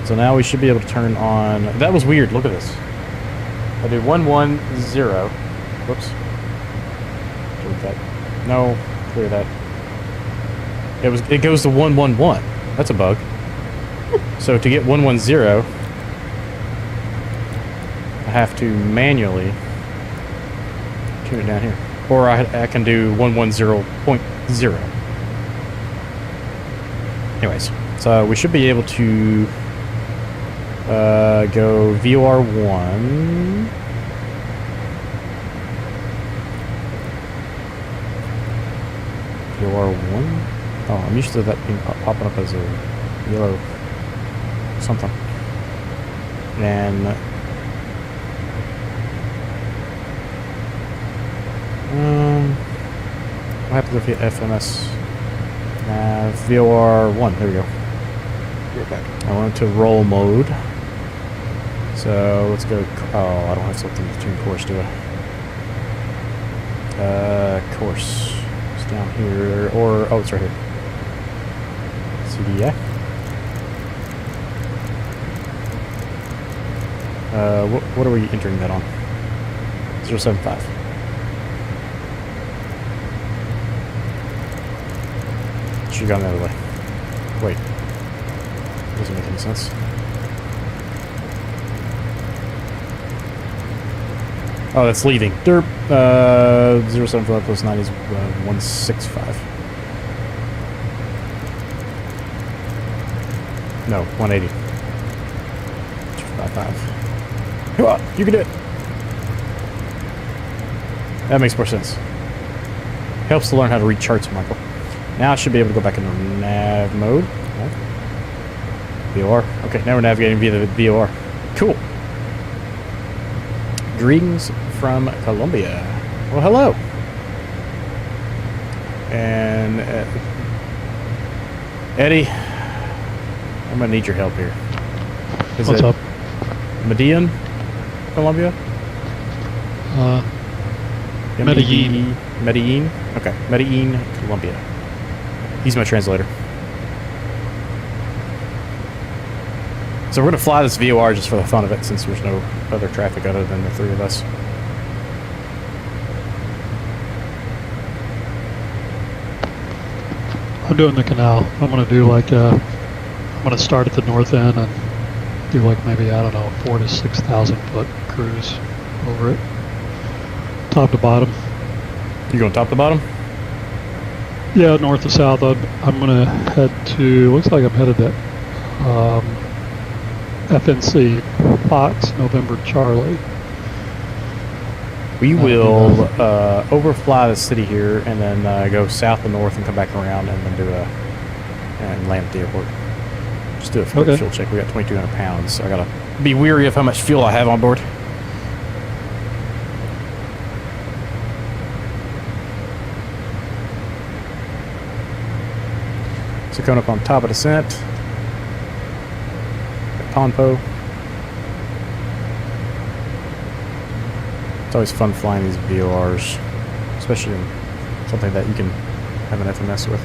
So now we should be able to turn on... That was weird. Look at this. I do 110. Whoops. Delete that. No. Clear that. It goes to 111. That's a bug. So to get 110, I have to manually tune it down here. Or I can do 110.0. Anyways, so we should be able to go VOR1. VOR1? Oh, I'm used to that being popping up as a yellow something. And what happens if you FMS VOR1? There we go. You're back. I went to roll mode. So let's go. Oh, I don't have something to tune course, do I? Course. It's down here. Or, oh, it's right here. CDI. What are we entering that on? 075. Should have gone the other way. Wait. Doesn't make any sense. Oh, that's leaving. Derp. 075 plus 9 is 165. No, 180. 255. You can do it. That makes more sense. Helps to learn how to read charts, Michael. Now I should be able to go back into nav mode. VOR. Okay, now we're navigating via the VOR. Cool. Greetings from Colombia. Well, hello. And Eddie, I'm gonna need your help here. What's up? Medellin, Colombia? Medellin. Medellin? Okay. Medellin, Colombia. He's my translator. So we're going to fly this VOR just for the fun of it, since there's no other traffic other than the three of us. I'm doing the canal. I'm going to do like I'm going to start at the north end and do like maybe, I don't know, 4,000 to 6,000 foot cruise over it, top to bottom. You going top to bottom? Yeah, north to south. I'm going to head to, looks like I'm headed to FNC, Fox, November Charlie. We will overfly the city here and then go south and north and come back around and then and land at the airport. Just do a fuel check. We got 2,200 pounds, so I gotta be weary of how much fuel I have on board. So coming up on top of descent, Ponpo. It's always fun flying these VORs, especially in something that you can have an FMS with.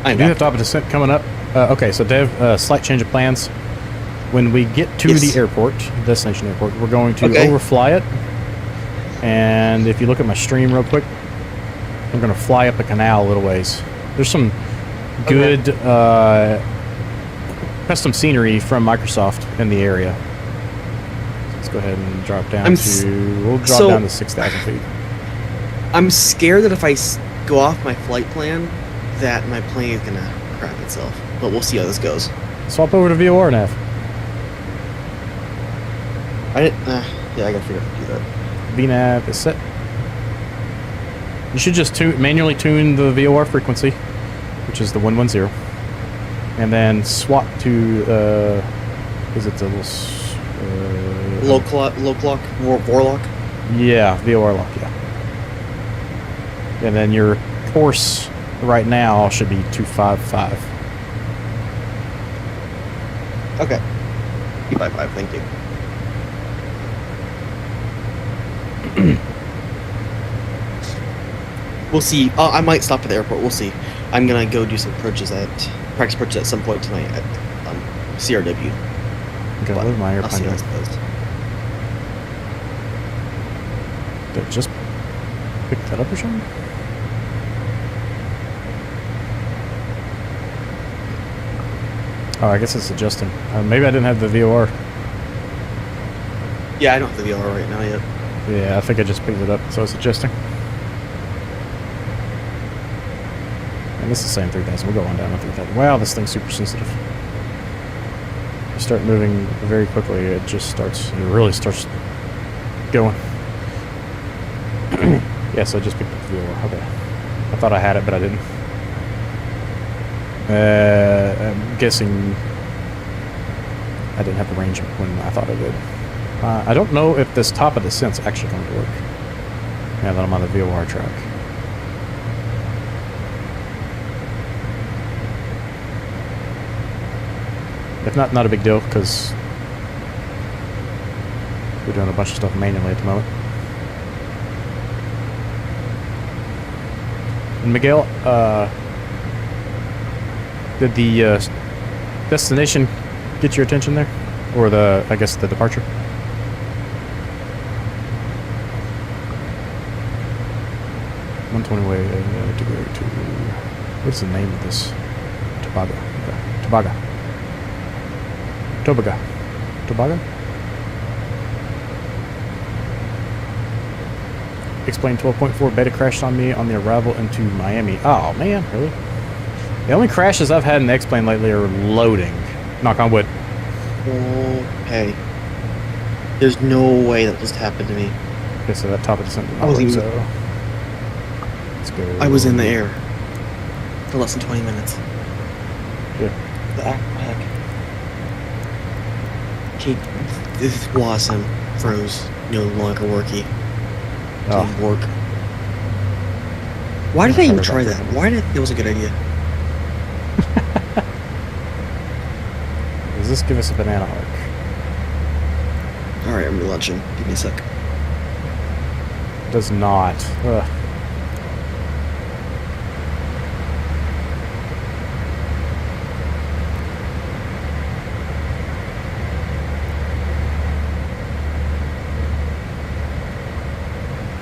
I do have top of descent coming up. Okay, so Dev, slight change of plans. When we get to the airport, destination airport, we're going to overfly it. And if you look at my stream real quick, I'm going to fly up a canal a little ways. There's some good custom scenery from Microsoft in the area. So let's go ahead and drop down we'll drop down to 6,000 feet. I'm scared that if I go off my flight plan, that my plane is gonna crap itself. But we'll see how this goes. Swap over to VOR, Nav. Yeah, I gotta figure out how to do that. VNAV is set. You should just manually tune the VOR frequency, which is the 110, and then swap to is it the lock, Warlock? Yeah, VOR lock, yeah. And then your course right now should be 255. Okay. 255, thank you. We'll see. I might stop at the airport. We'll see. I'm gonna go do some practice approaches at some point tonight at CRW. Okay, leave my airplane. I'll see how this goes. Did it just pick that up or something? Oh, I guess it's adjusting. Maybe I didn't have the VOR. Yeah, I don't have the VOR right now yet. Yeah, I think I just picked it up, so it's adjusting. And this is saying 3,000. We'll go on down to 3,000. Wow, this thing's super sensitive. You start moving very quickly, it really starts going. Yeah, so I just picked up the VOR. Okay. I thought I had it, but I didn't. I'm guessing I didn't have the range when I thought I did. I don't know if this top of descent's actually going to work now that I'm on the VOR track. If not, not a big deal, because we're doing a bunch of stuff manually at the moment. And Miguel, did the destination get your attention there? Or I guess the departure? Way to go to, what's the name of this? Tobago. Okay. Tobago? Explain 12.4 beta crashed on me on the arrival into Miami. Oh man, really? The only crashes I've had in the X-plane lately are loading. Knock on wood. Okay. There's no way that just happened to me. Okay, so that top of descent did not work, so... Let's go. I was in the air for less than 20 minutes. Yeah. What the heck? Okay, this WASM froze. No longer worky. Didn't work. Why did I even try that? Why did it was a good idea? Does this give us a banana arc? Alright, I'm relaunching. Give me a sec. Does not.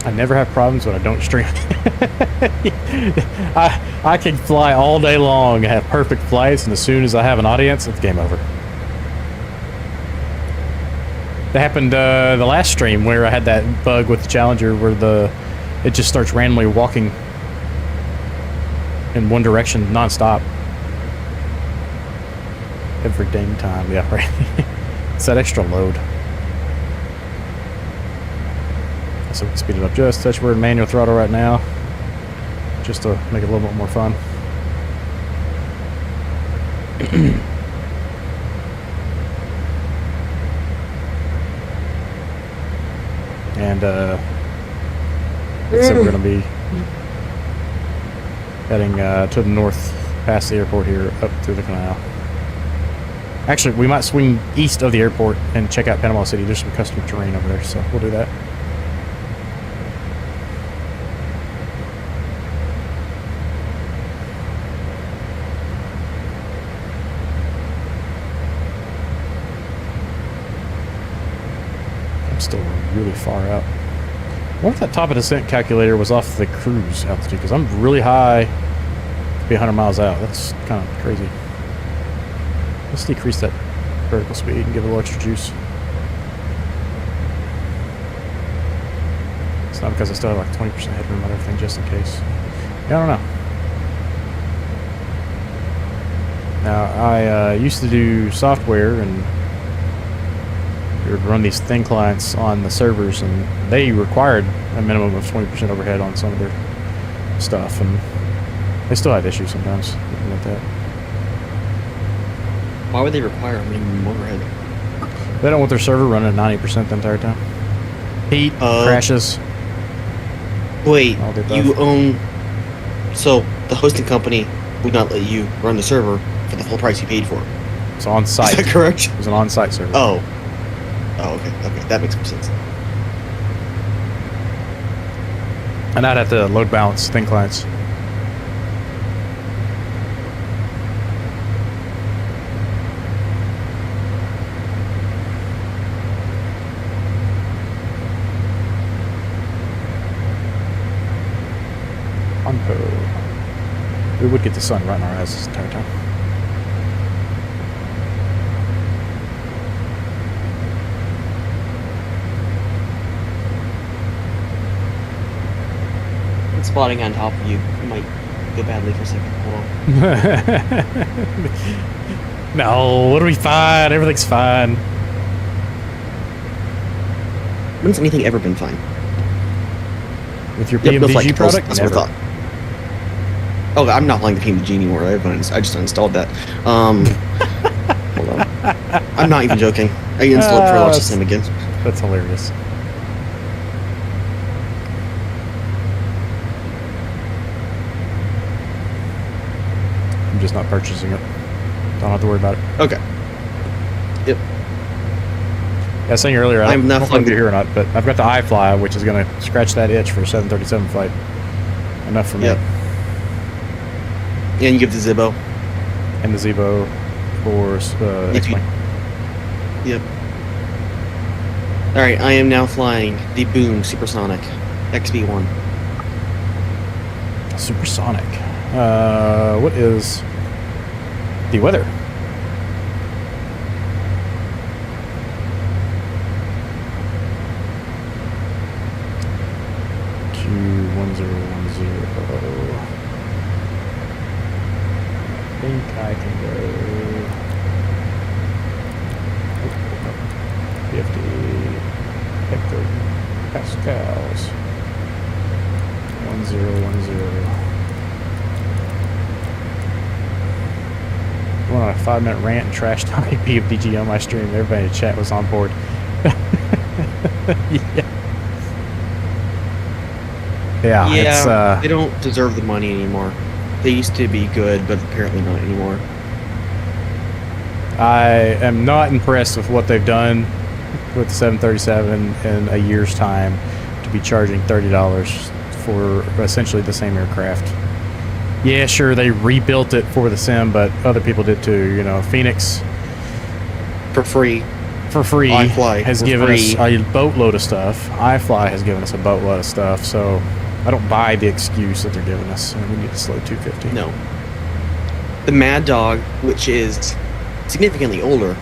I never have problems when I don't stream. I can fly all day long and have perfect flights, and as soon as I have an audience, it's game over. That happened the last stream where I had that bug with the Challenger where it just starts randomly walking in one direction nonstop. Every dang time, yeah, right. It's that extra load. So we can speed it up just a touch. We're in manual throttle right now, just to make it a little bit more fun. And like I said, we're going to be heading to the north past the airport here, up through the canal. Actually, we might swing east of the airport and check out Panama City. There's some custom terrain over there, so we'll do that. I'm still really far out. I wonder if that top of descent calculator was off the cruise altitude, because I'm really high to be 100 miles out. That's kind of crazy. Let's decrease that vertical speed and give it a little extra juice. It's not because I still have like 20% headroom on everything, just in case. Yeah, I don't know. Now, I used to do software, and we would run these thin clients on the servers, and they required a minimum of 20% overhead on some of their stuff, and they still had issues sometimes looking at that. Why would they require a minimum overhead? They don't want their server running at 90% the entire time. Heat, crashes. Wait, all the above. you own... So, the hosting company would not let you run the server for the full price you paid for it. It's on site. Is that correct? It was an on-site server. Oh. Oh, okay. Okay, that makes more sense. And I'd have to load balance thin clients. We would get the sun right in our eyes this entire time. I'm spotting on top of you. You might go badly for a second. Hold on. No, it'll be fine. Everything's fine. When's anything ever been fine? With your Yep, no flight PMG controls. product? That's what I thought. Oh, I'm not playing the PMG anymore. I just uninstalled that. Hold on. I'm not even joking. I installed it for watch the sim again. That's hilarious. I'm just not purchasing it. Don't have to worry about it. Okay. Yep. Yeah, I was saying earlier, I don't know if I'm here or not, but I've got the iFly, which is going to scratch that itch for a 737 flight. Enough for me. Yep. And you give the Zibbo. And the Zebo for X-Wing. Yep. Alright, I am now flying the Boom Supersonic XB1. Supersonic. What is the weather? Q1010. I think I can go 50 hectopascals. 1010. Went on a 5-minute rant and trash talking PMPG on my stream. Everybody in the chat was on board. Yeah, they don't deserve the money anymore. They used to be good, but apparently not anymore. I am not impressed with what they've done with the 737 in a year's time to be charging $30 for essentially the same aircraft. Yeah, sure, they rebuilt it for the sim, but other people did too. You know, Phoenix For free. for free iFly has for given free. us a boatload of stuff. iFly has given us a boatload of stuff, so I don't buy the excuse that they're giving us. We need to slow 250. No. The Mad Dog, which is significantly older,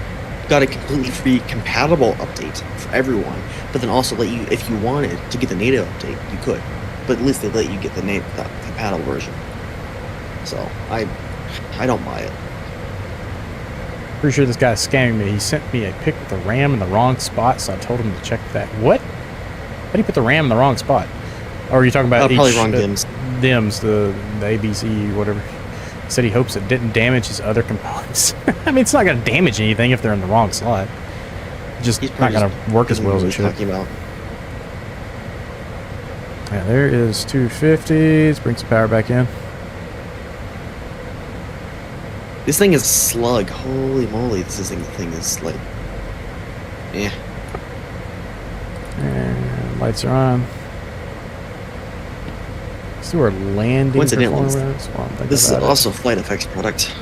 got a completely free compatible update for everyone, but then also let you, if you wanted to get the native update, you could. But at least they let you get the compatible version. So I don't buy it. Pretty sure this guy's scamming me. He sent me a pic with the RAM in the wrong spot, so I told him to check that. What? How do you put the RAM in the wrong spot? Or are you talking about Probably wrong DIMMs. DIMMs, the ABC, whatever. He said he hopes it didn't damage his other components. I mean, it's not going to damage anything if they're in the wrong slot. It's just not going to work as well as it should. Talking about. Yeah, there is 250. Let's bring some power back in. This thing is a slug. Holy moly, this thing is like... Yeah. And lights are on. Let's do our landing Coincidentally, performance. this is also a FlightFX product.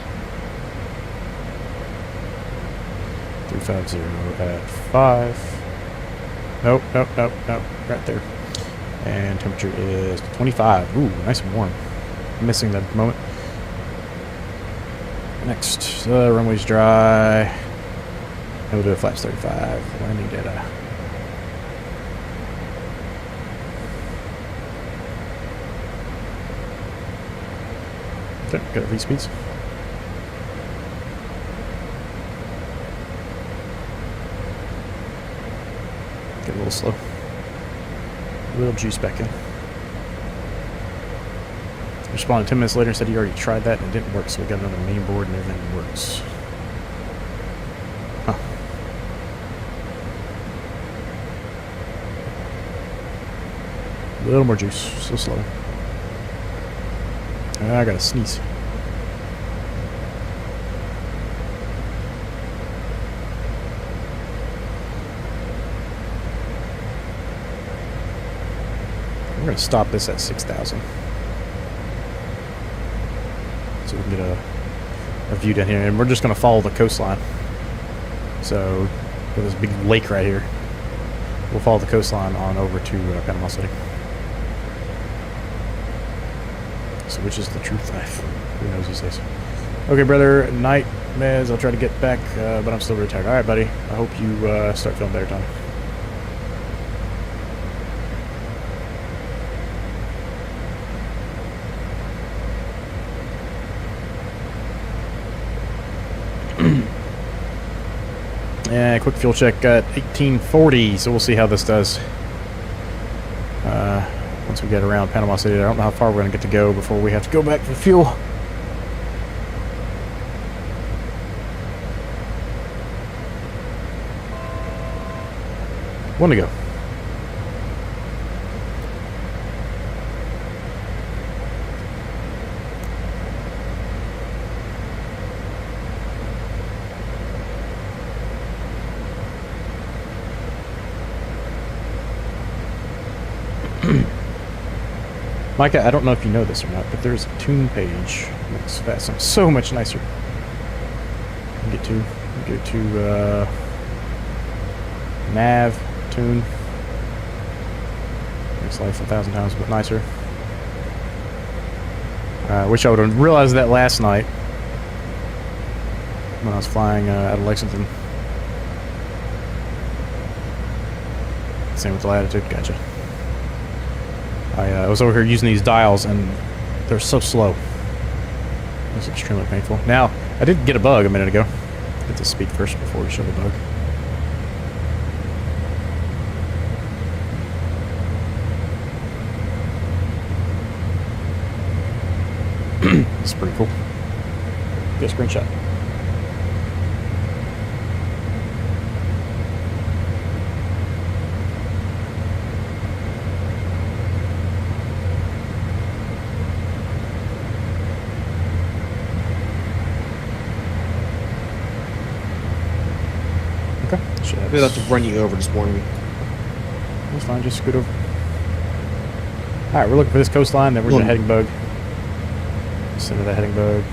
350 at 5. Nope. Right there. And temperature is 25. Ooh, nice and warm. I'm missing that at the moment. Next, runway's dry. And we'll do a flaps 35. Landing data. Okay, got V speeds. Get a little slow. A little juice back in. Responded 10 minutes later and said he already tried that and it didn't work, so we got another main board and everything works. Huh. A little more juice, so slow. I gotta sneeze. We're gonna stop this at 6,000. So we can get a view down here, and we're just going to follow the coastline. So, there's this big lake right here. We'll follow the coastline on over to Panama City. So, which is the truth life? Who knows these days? Okay, brother. Night, Mez. I'll try to get back, but I'm still really tired. All right, buddy. I hope you start feeling better, Tom. Yeah, quick fuel check at 1840, so we'll see how this does. Once we get around Panama City, I don't know how far we're going to get to go before we have to go back for fuel. One to go. Micah, I don't know if you know this or not, but there's a tune page. Makes VATSIM so much nicer. You get to nav, tune. Makes life 1,000 times but nicer. I wish I would have realized that last night when I was flying out of Lexington. Same with the latitude, gotcha. I was over here using these dials and they're so slow. It's extremely painful. Now, I did get a bug a minute ago. I had to speak first before we show the bug. This is pretty cool. Get a screenshot. Maybe I'll have to run you over this morning. That's fine, just scoot over. Alright, we're looking for this coastline, then we're going to heading bug. Send to that heading bug.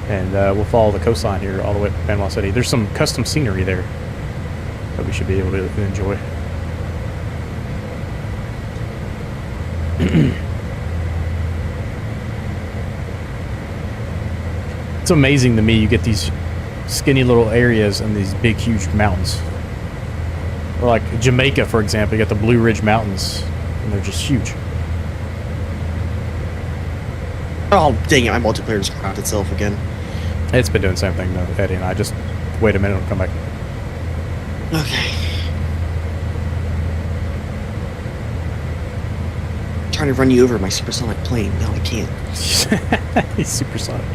And we'll follow the coastline here all the way up to Panama City. There's some custom scenery there that we should be able to enjoy. It's amazing to me, you get these skinny little areas and these big, huge mountains. Or like Jamaica, for example, you got the Blue Ridge Mountains, and they're just huge. Oh, dang it, my multiplayer just crapped itself again. It's been doing the same thing though, Eddie and I. Just wait a minute, it'll come back. Okay. I'm trying to run you over with my supersonic plane. No, I can't. He's supersonic.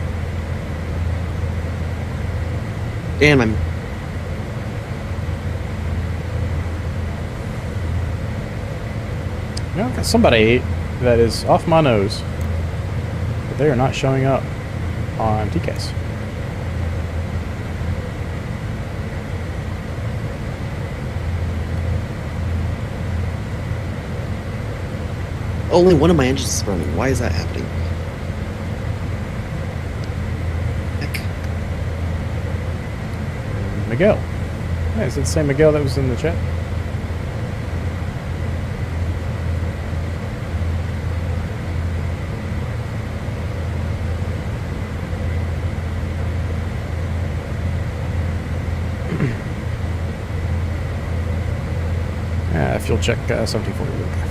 Damn, I'm... You know, I've got somebody that is off my nose, but they are not showing up on TCAS. Only one of my engines is running. Why is that happening? Heck. Miguel. Yeah, is it the same Miguel that was in the chat? Fuel check 1740. Okay.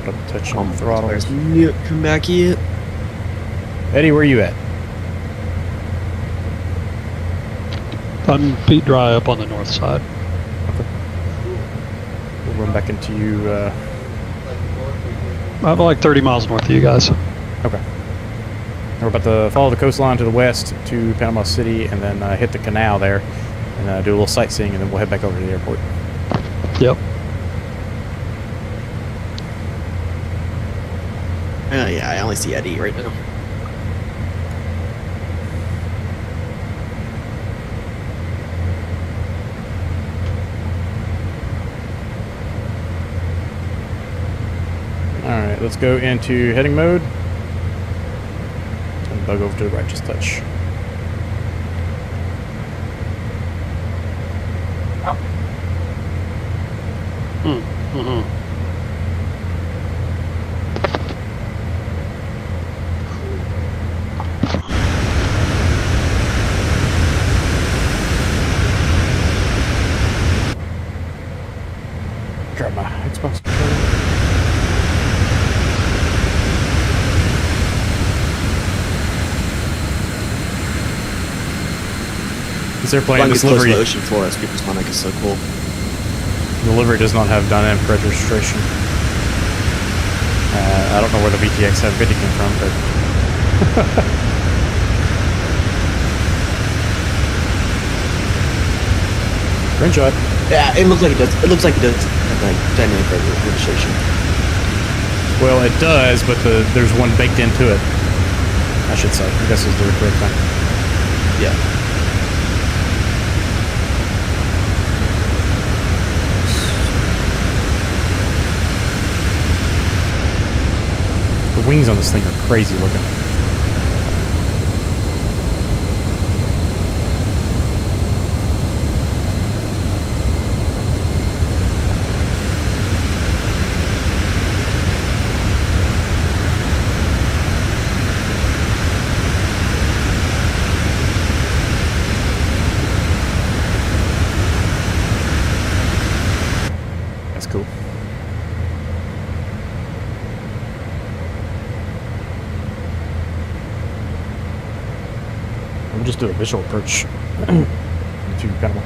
Up, touch on the throttle. Come back yet? Eddie, where are you at? I'm feet dry up on the north side. Okay. We'll run back into you. I'm like 30 miles north of you guys. Okay. We're about to follow the coastline to the west to Panama City and then hit the canal there and do a little sightseeing, and then we'll head back over to the airport. Yep. Yeah, I only see Eddie right now. Alright, let's go into heading mode and bug over to the right just touch. Mm-hmm. Grab my Xbox controller. This airplane, this livery, the ocean floor, that supersonic is so cool. the livery does not have dynamic registration. I don't know where the VTX 750 came from, but screenshot. Yeah, it looks like it does. It looks like it does have like dynamic registration. Well, it does, but there's one baked into it. I should say. I guess is the correct thing. Yeah. The wings on this thing are crazy looking. That's cool. We'll just do a visual approach to Panama.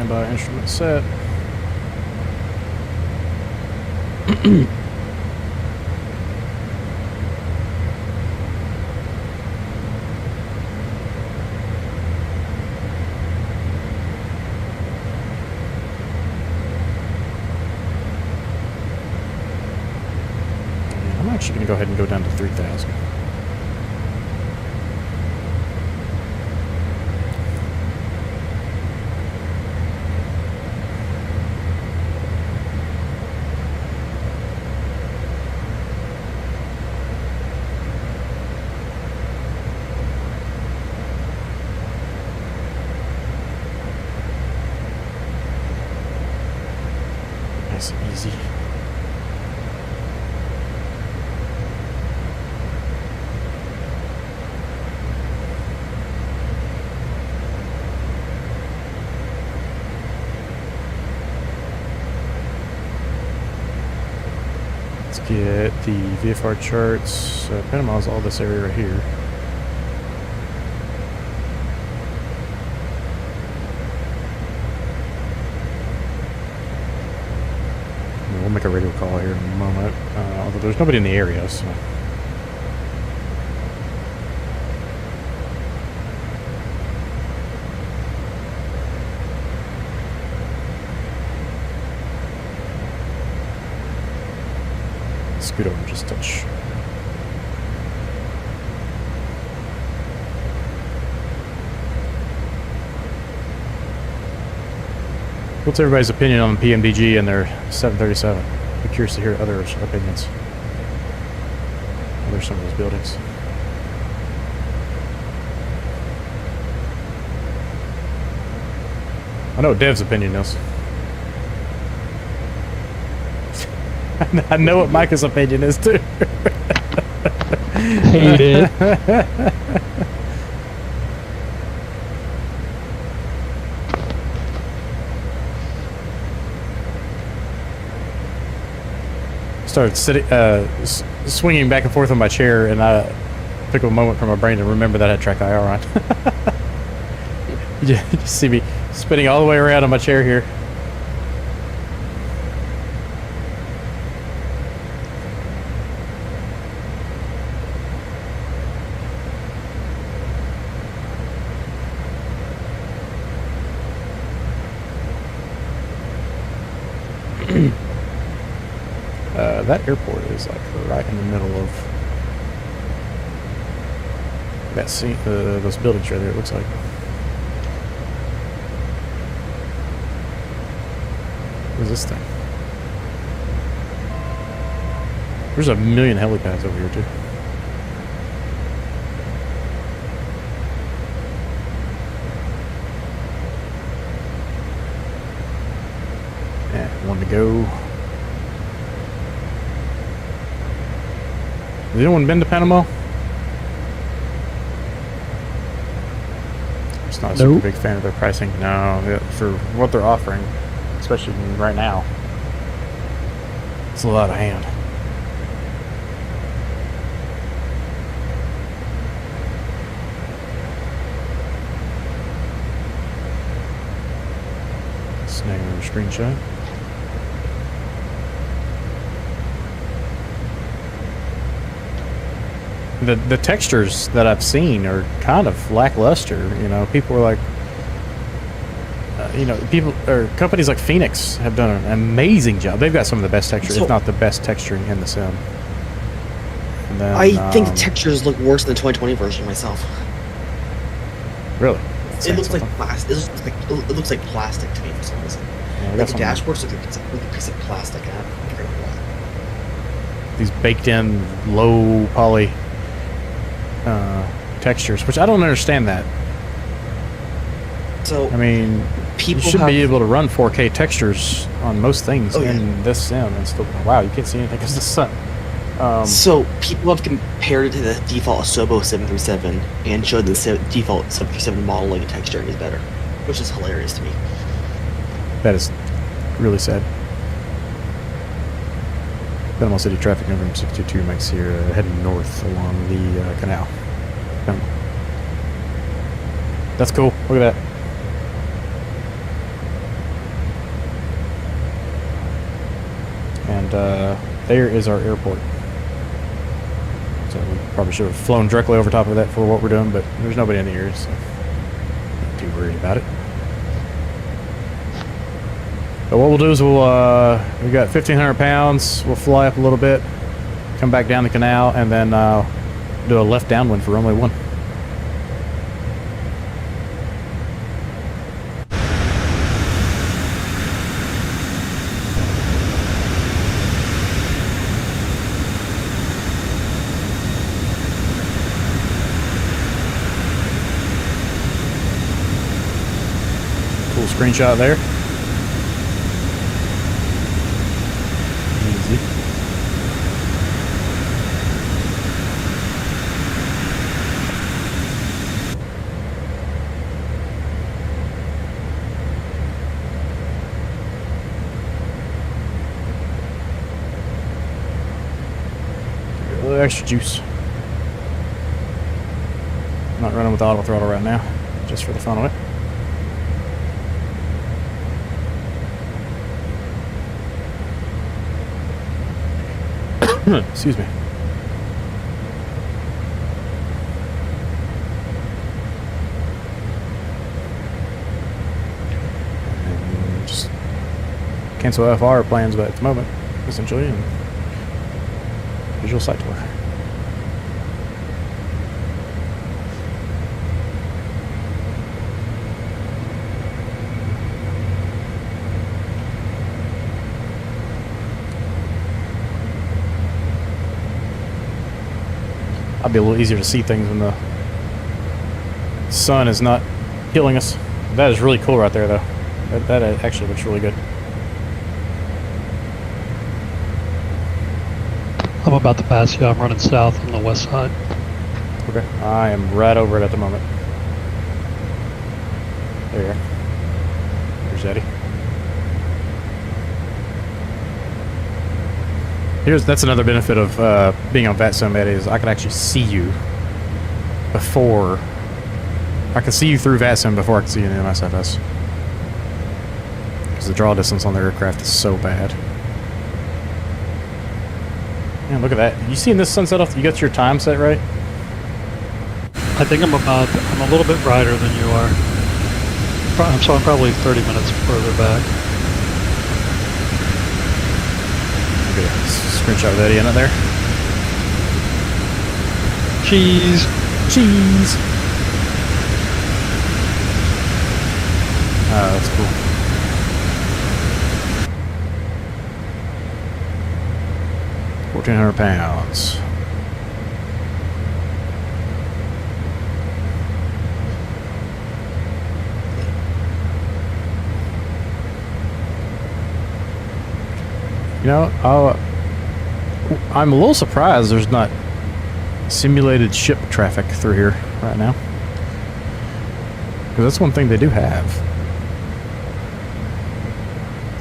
Standby instrument set. I'm actually going to go ahead and go down to 3,000. Nice and easy. Let's get the VFR charts. Panama's all this area right here. We'll make a radio call here in a moment, although there's nobody in the area, so. Scoot over just a touch. What's everybody's opinion on PMDG and their 737? I'm curious to hear others' opinions. What are some of those buildings? I know what Dev's opinion is. I know what Micah's opinion is too. Hate it. Started sitting, swinging back and forth on my chair, and I took a moment for my brain to remember that I had track IR on. You just see me spinning all the way around on my chair here. That airport is like right in the middle of that scene, those buildings right there, it looks like. What is this thing? There's a million helipads over here too. And one to go. Has anyone been to Panama? I'm just not a super big fan of their pricing. No, for what they're offering, especially right now, it's a lot of hand. Snag another screenshot. The textures that I've seen are kind of lackluster. You know, people are like, you know, people or companies like Phoenix have done an amazing job. They've got some of the best texture, if not the best texturing in the sim. And then, I think the textures look worse than the 2020 version myself. Really? It looks like plastic. It looks like plastic to me for some reason. Yeah, like the dashboards look like a piece of plastic. I don't know why. These baked-in low poly textures, which I don't understand that. So I mean, you should be able to run 4K textures on most things in this sim and still. Wow, you can't see anything because of the sun. So people have compared it to the default Asobo 737 and showed the default 737 modeling and texturing is better, which is hilarious to me. That is really sad. Panama City traffic November 622 makes here heading north along the canal. That's cool. Look at that. and there is our airport. So we probably should have flown directly over top of that for what we're doing, but there's nobody in the air, so not too worried about it. But what we'll do is we got 1,500 pounds. We'll fly up a little bit, come back down the canal, and then do a left downwind for runway 1. Cool screenshot there. Easy. A little extra juice. I'm not running with auto throttle right now, just for the fun of it. Excuse me. And just cancel FR plans at the moment, essentially, and visual site tour. I'll be a little easier to see things when the sun is not killing us. That is really cool right there, though. That actually looks really good. I'm about to pass you. I'm running south on the west side. Okay. I am right over it at the moment. There you are. There's Eddie. That's another benefit of being on VATSIM, Eddie, is I can actually see you before. I can see you through VATSIM before I can see you in the MSFS. Because the draw distance on the aircraft is so bad. Man, look at that. You seeing this sunset off? You got your time set right? I think I'm a little bit brighter than you are. So I'm probably 30 minutes further back. Okay, screenshot of Eddie in it there. Cheese. Cheese. Oh, that's cool. £1,400. You know, I'm a little surprised there's not simulated ship traffic through here right now. Because that's one thing they do have.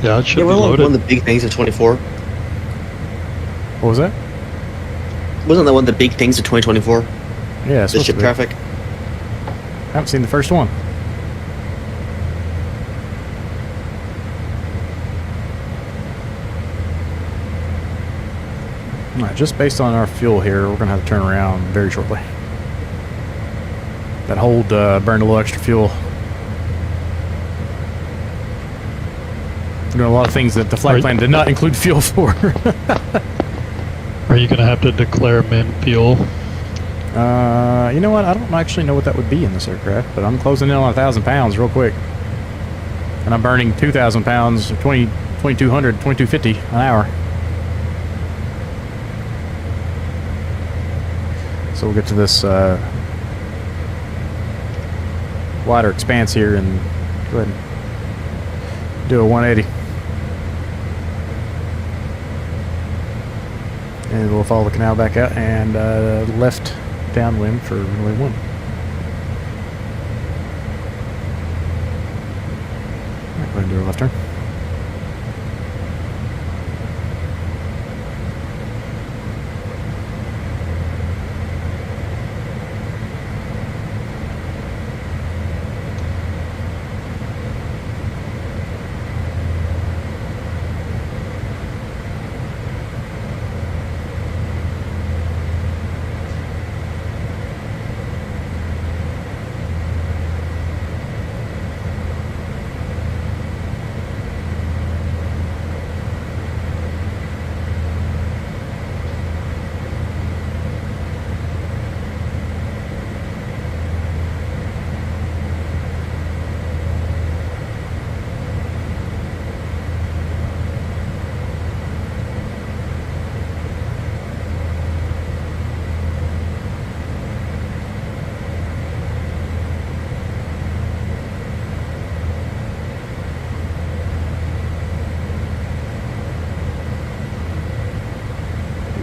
Yeah, it should be one loaded. of the big things in 24. What was that? Wasn't that one of the big things of 2024? Yeah, it's The supposed to ship be. traffic? I haven't seen the first one. Alright, just based on our fuel here, we're going to have to turn around very shortly. That hold burned a little extra fuel. We're doing a lot of things that the flight plan did not include fuel for. Are you going to have to declare min fuel? You know what? I don't actually know what that would be in this aircraft, but I'm closing in on 1,000 pounds real quick. And I'm burning 2,000 pounds, 2,200, 2,250 an hour. So we'll get to this wider expanse here and go ahead and do a 180. And we'll follow the canal back out and left downwind for runway 1. All right, go ahead and do a left turn.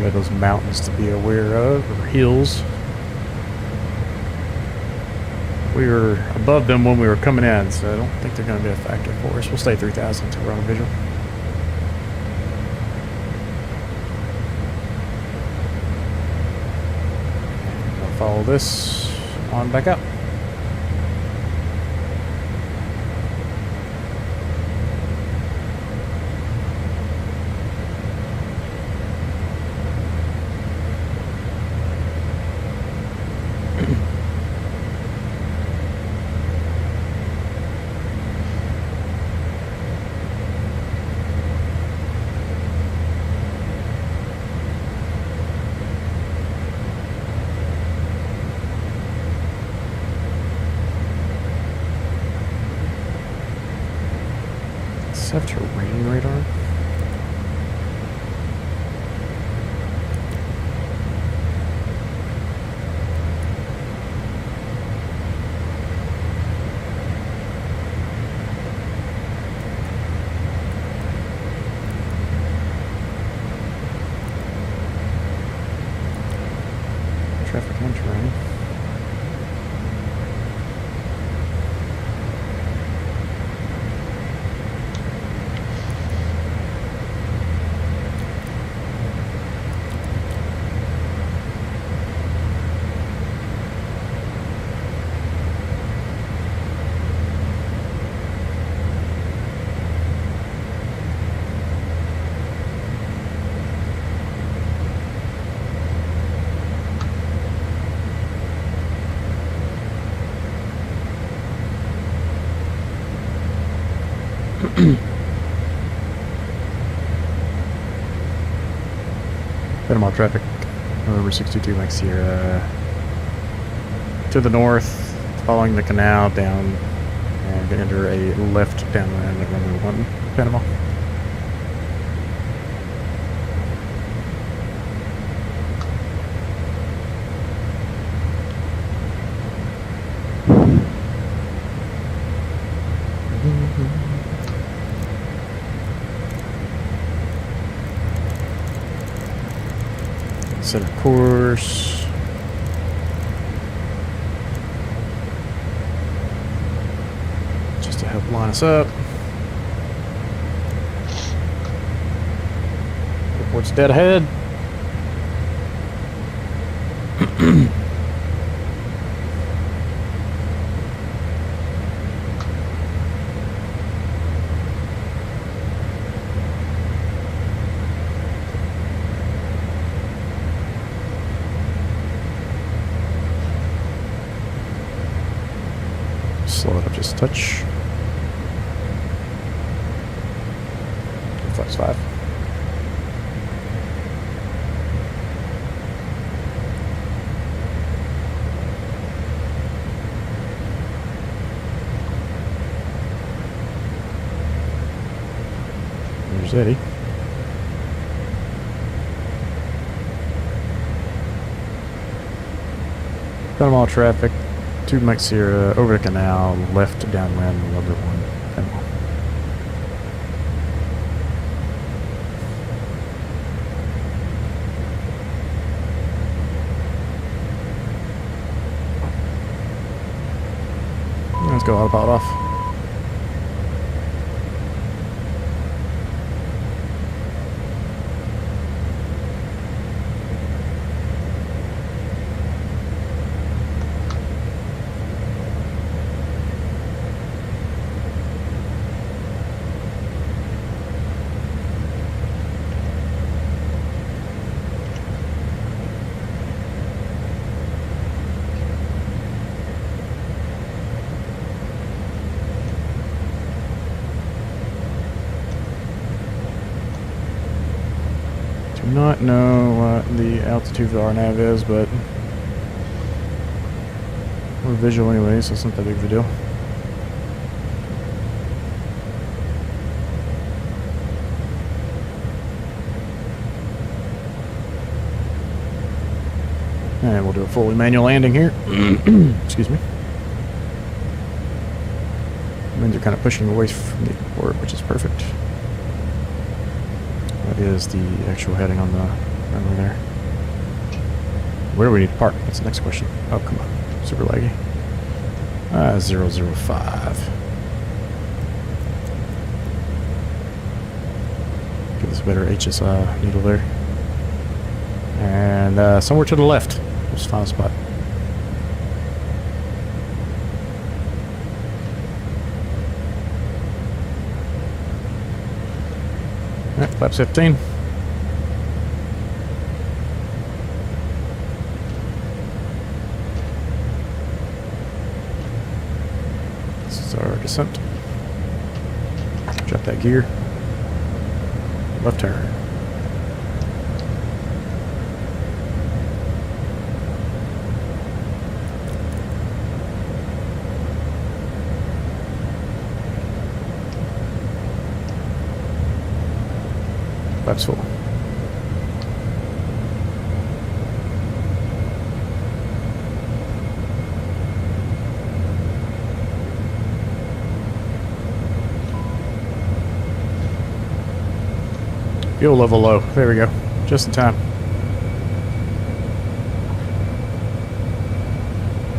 got those mountains to be aware of, or hills. We were above them when we were coming in, so I don't think they're going to be a factor for us. We'll stay 3,000 until we're on visual. We'll follow this on back up. Have terrain radar. Traffic and terrain. Panama traffic over 62 Mike Sierra to the north, following the canal down and enter a left downwind at runway 1 Panama. Center course. Just to help line us up. Airport's dead ahead. Slow it up just a touch. Flex 5. There's Eddie. Panama traffic. 2 Mike Sierra over the canal, left downwind, number 1 Panama. Let's go autopilot off. Do not know what the altitude of our nav is, but we're visual anyway, so it's not that big of a deal. And we'll do a fully manual landing here. Excuse me. Winds are kind of pushing away from the airport, which is perfect. That is the actual heading on the Runway there. Where do we need to park? That's the next question. Oh, come on. Super laggy. 005. Give us a better HSI needle there. And somewhere to the left. Just find a spot. Alright, flaps 15. This is our descent. Drop that gear. Left turn. Flaps full. Fuel level low. There we go. Just in time.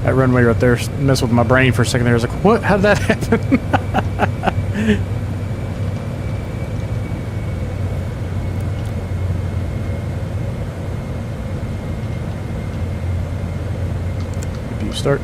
That runway right there messed with my brain for a second there. I was like, what? How did that happen? Start.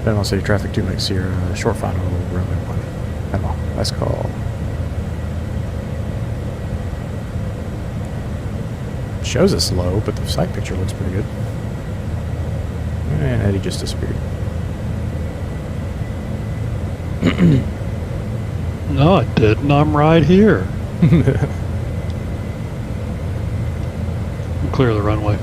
Panama City traffic 2 makes here short final runway 1. Panama. Last call. Shows us low, but the side picture looks pretty good. And Eddie just disappeared. No, it didn't. I'm right here. Clear the runway.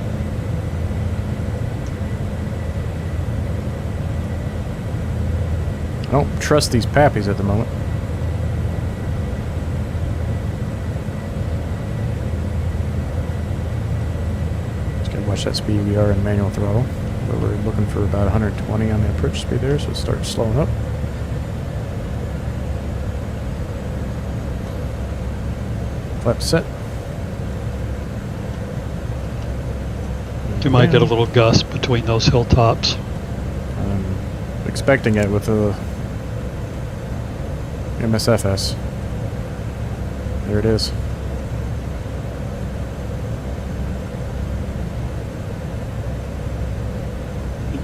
I don't trust these pappies at the moment. Watch that speed. We are in manual throttle, but we're looking for about 120 on the approach speed there, so it starts slowing up. Flap set. You might get a little gust between those hilltops. I'm expecting it with the MSFS. There it is.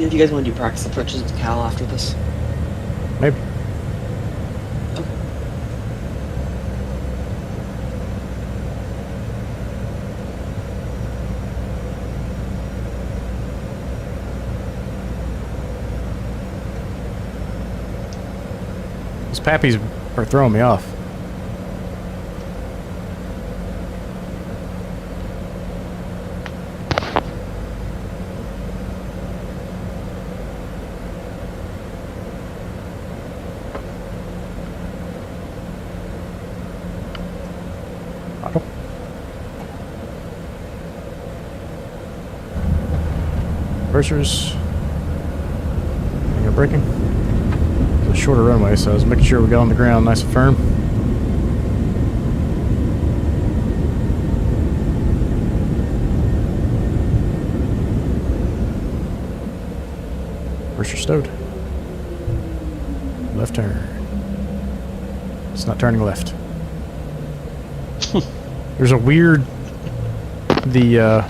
If you guys want to do practice approaches with Cal after this? Maybe. Okay. These pappies are throwing me off. Reversers. You're braking. It's a shorter runway, so I was making sure we got on the ground nice and firm. Reverser stowed. Left turn. It's not turning left. There's a weird... The,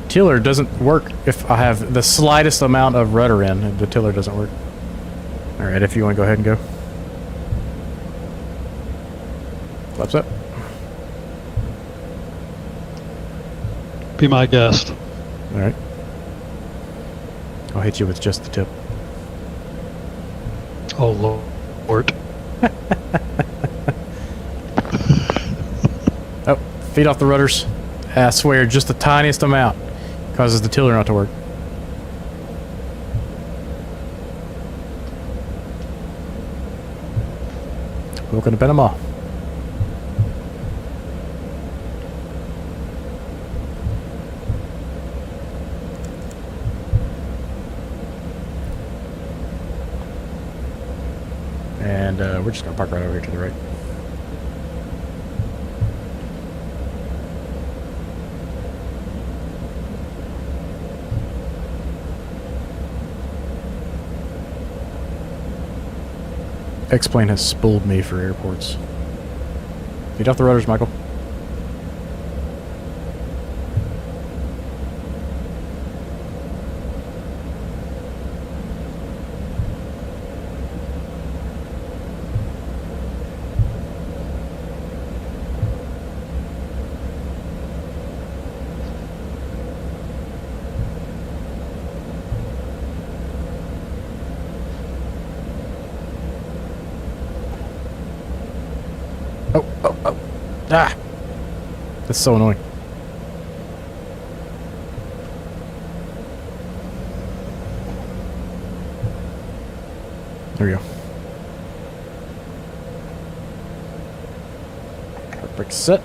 tiller doesn't work if I have the slightest amount of rudder in. The tiller doesn't work. Alright, if you want to go ahead and go. Flaps up. Be my guest. Alright. I'll hit you with just the tip. Oh, Lord. Oh, feet off the rudders. I swear, just the tiniest amount causes the tiller not to work. Welcome to Panama. And we're just going to park right over here to the right. X-Plane has spoiled me for airports. Feet off the rudders, Michael. Oh. Ah! That's so annoying. There we go. Brake set.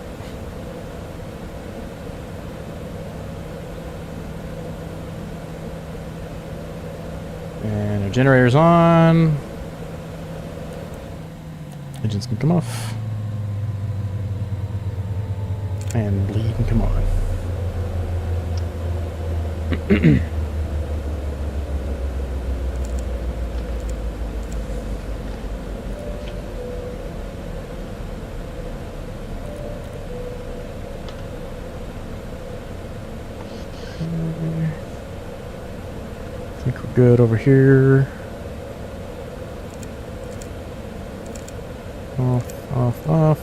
And our generator's on. Engines can come off. And bleed and come on. I think we're good over here. Off.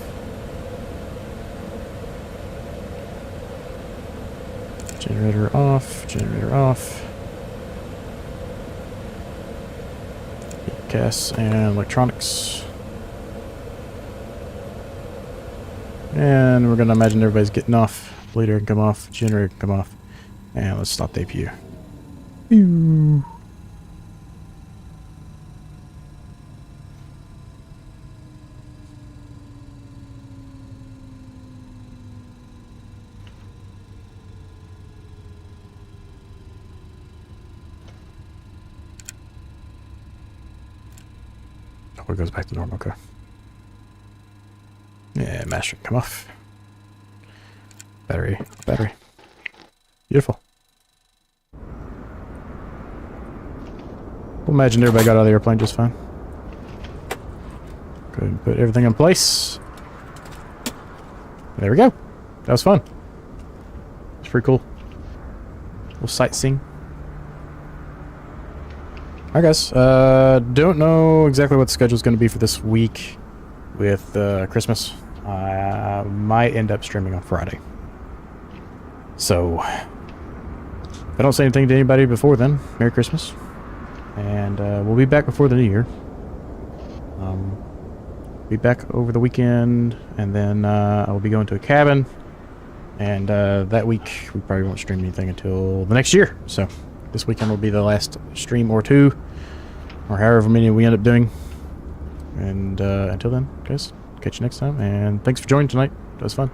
Generator off. Gas and electronics. And we're going to imagine everybody's getting off. Bleeder can come off. Generator can come off. And let's stop the APU. Pew. Oh, it goes back to normal. Okay. Yeah, master can come off. Battery. Beautiful. We'll imagine everybody got out of the airplane just fine. Go ahead and put everything in place. There we go. That was fun. It's pretty cool. Little sightseeing. Alright guys, don't know exactly what the schedule is going to be for this week with Christmas. I might end up streaming on Friday. So, if I don't say anything to anybody before then, Merry Christmas. And we'll be back before the New Year. Be back over the weekend, and then I'll be going to a cabin. And that week, we probably won't stream anything until the next year. So, this weekend will be the last stream or two, or however many we end up doing. And until then, guys, catch you next time. And thanks for joining tonight. That was fun.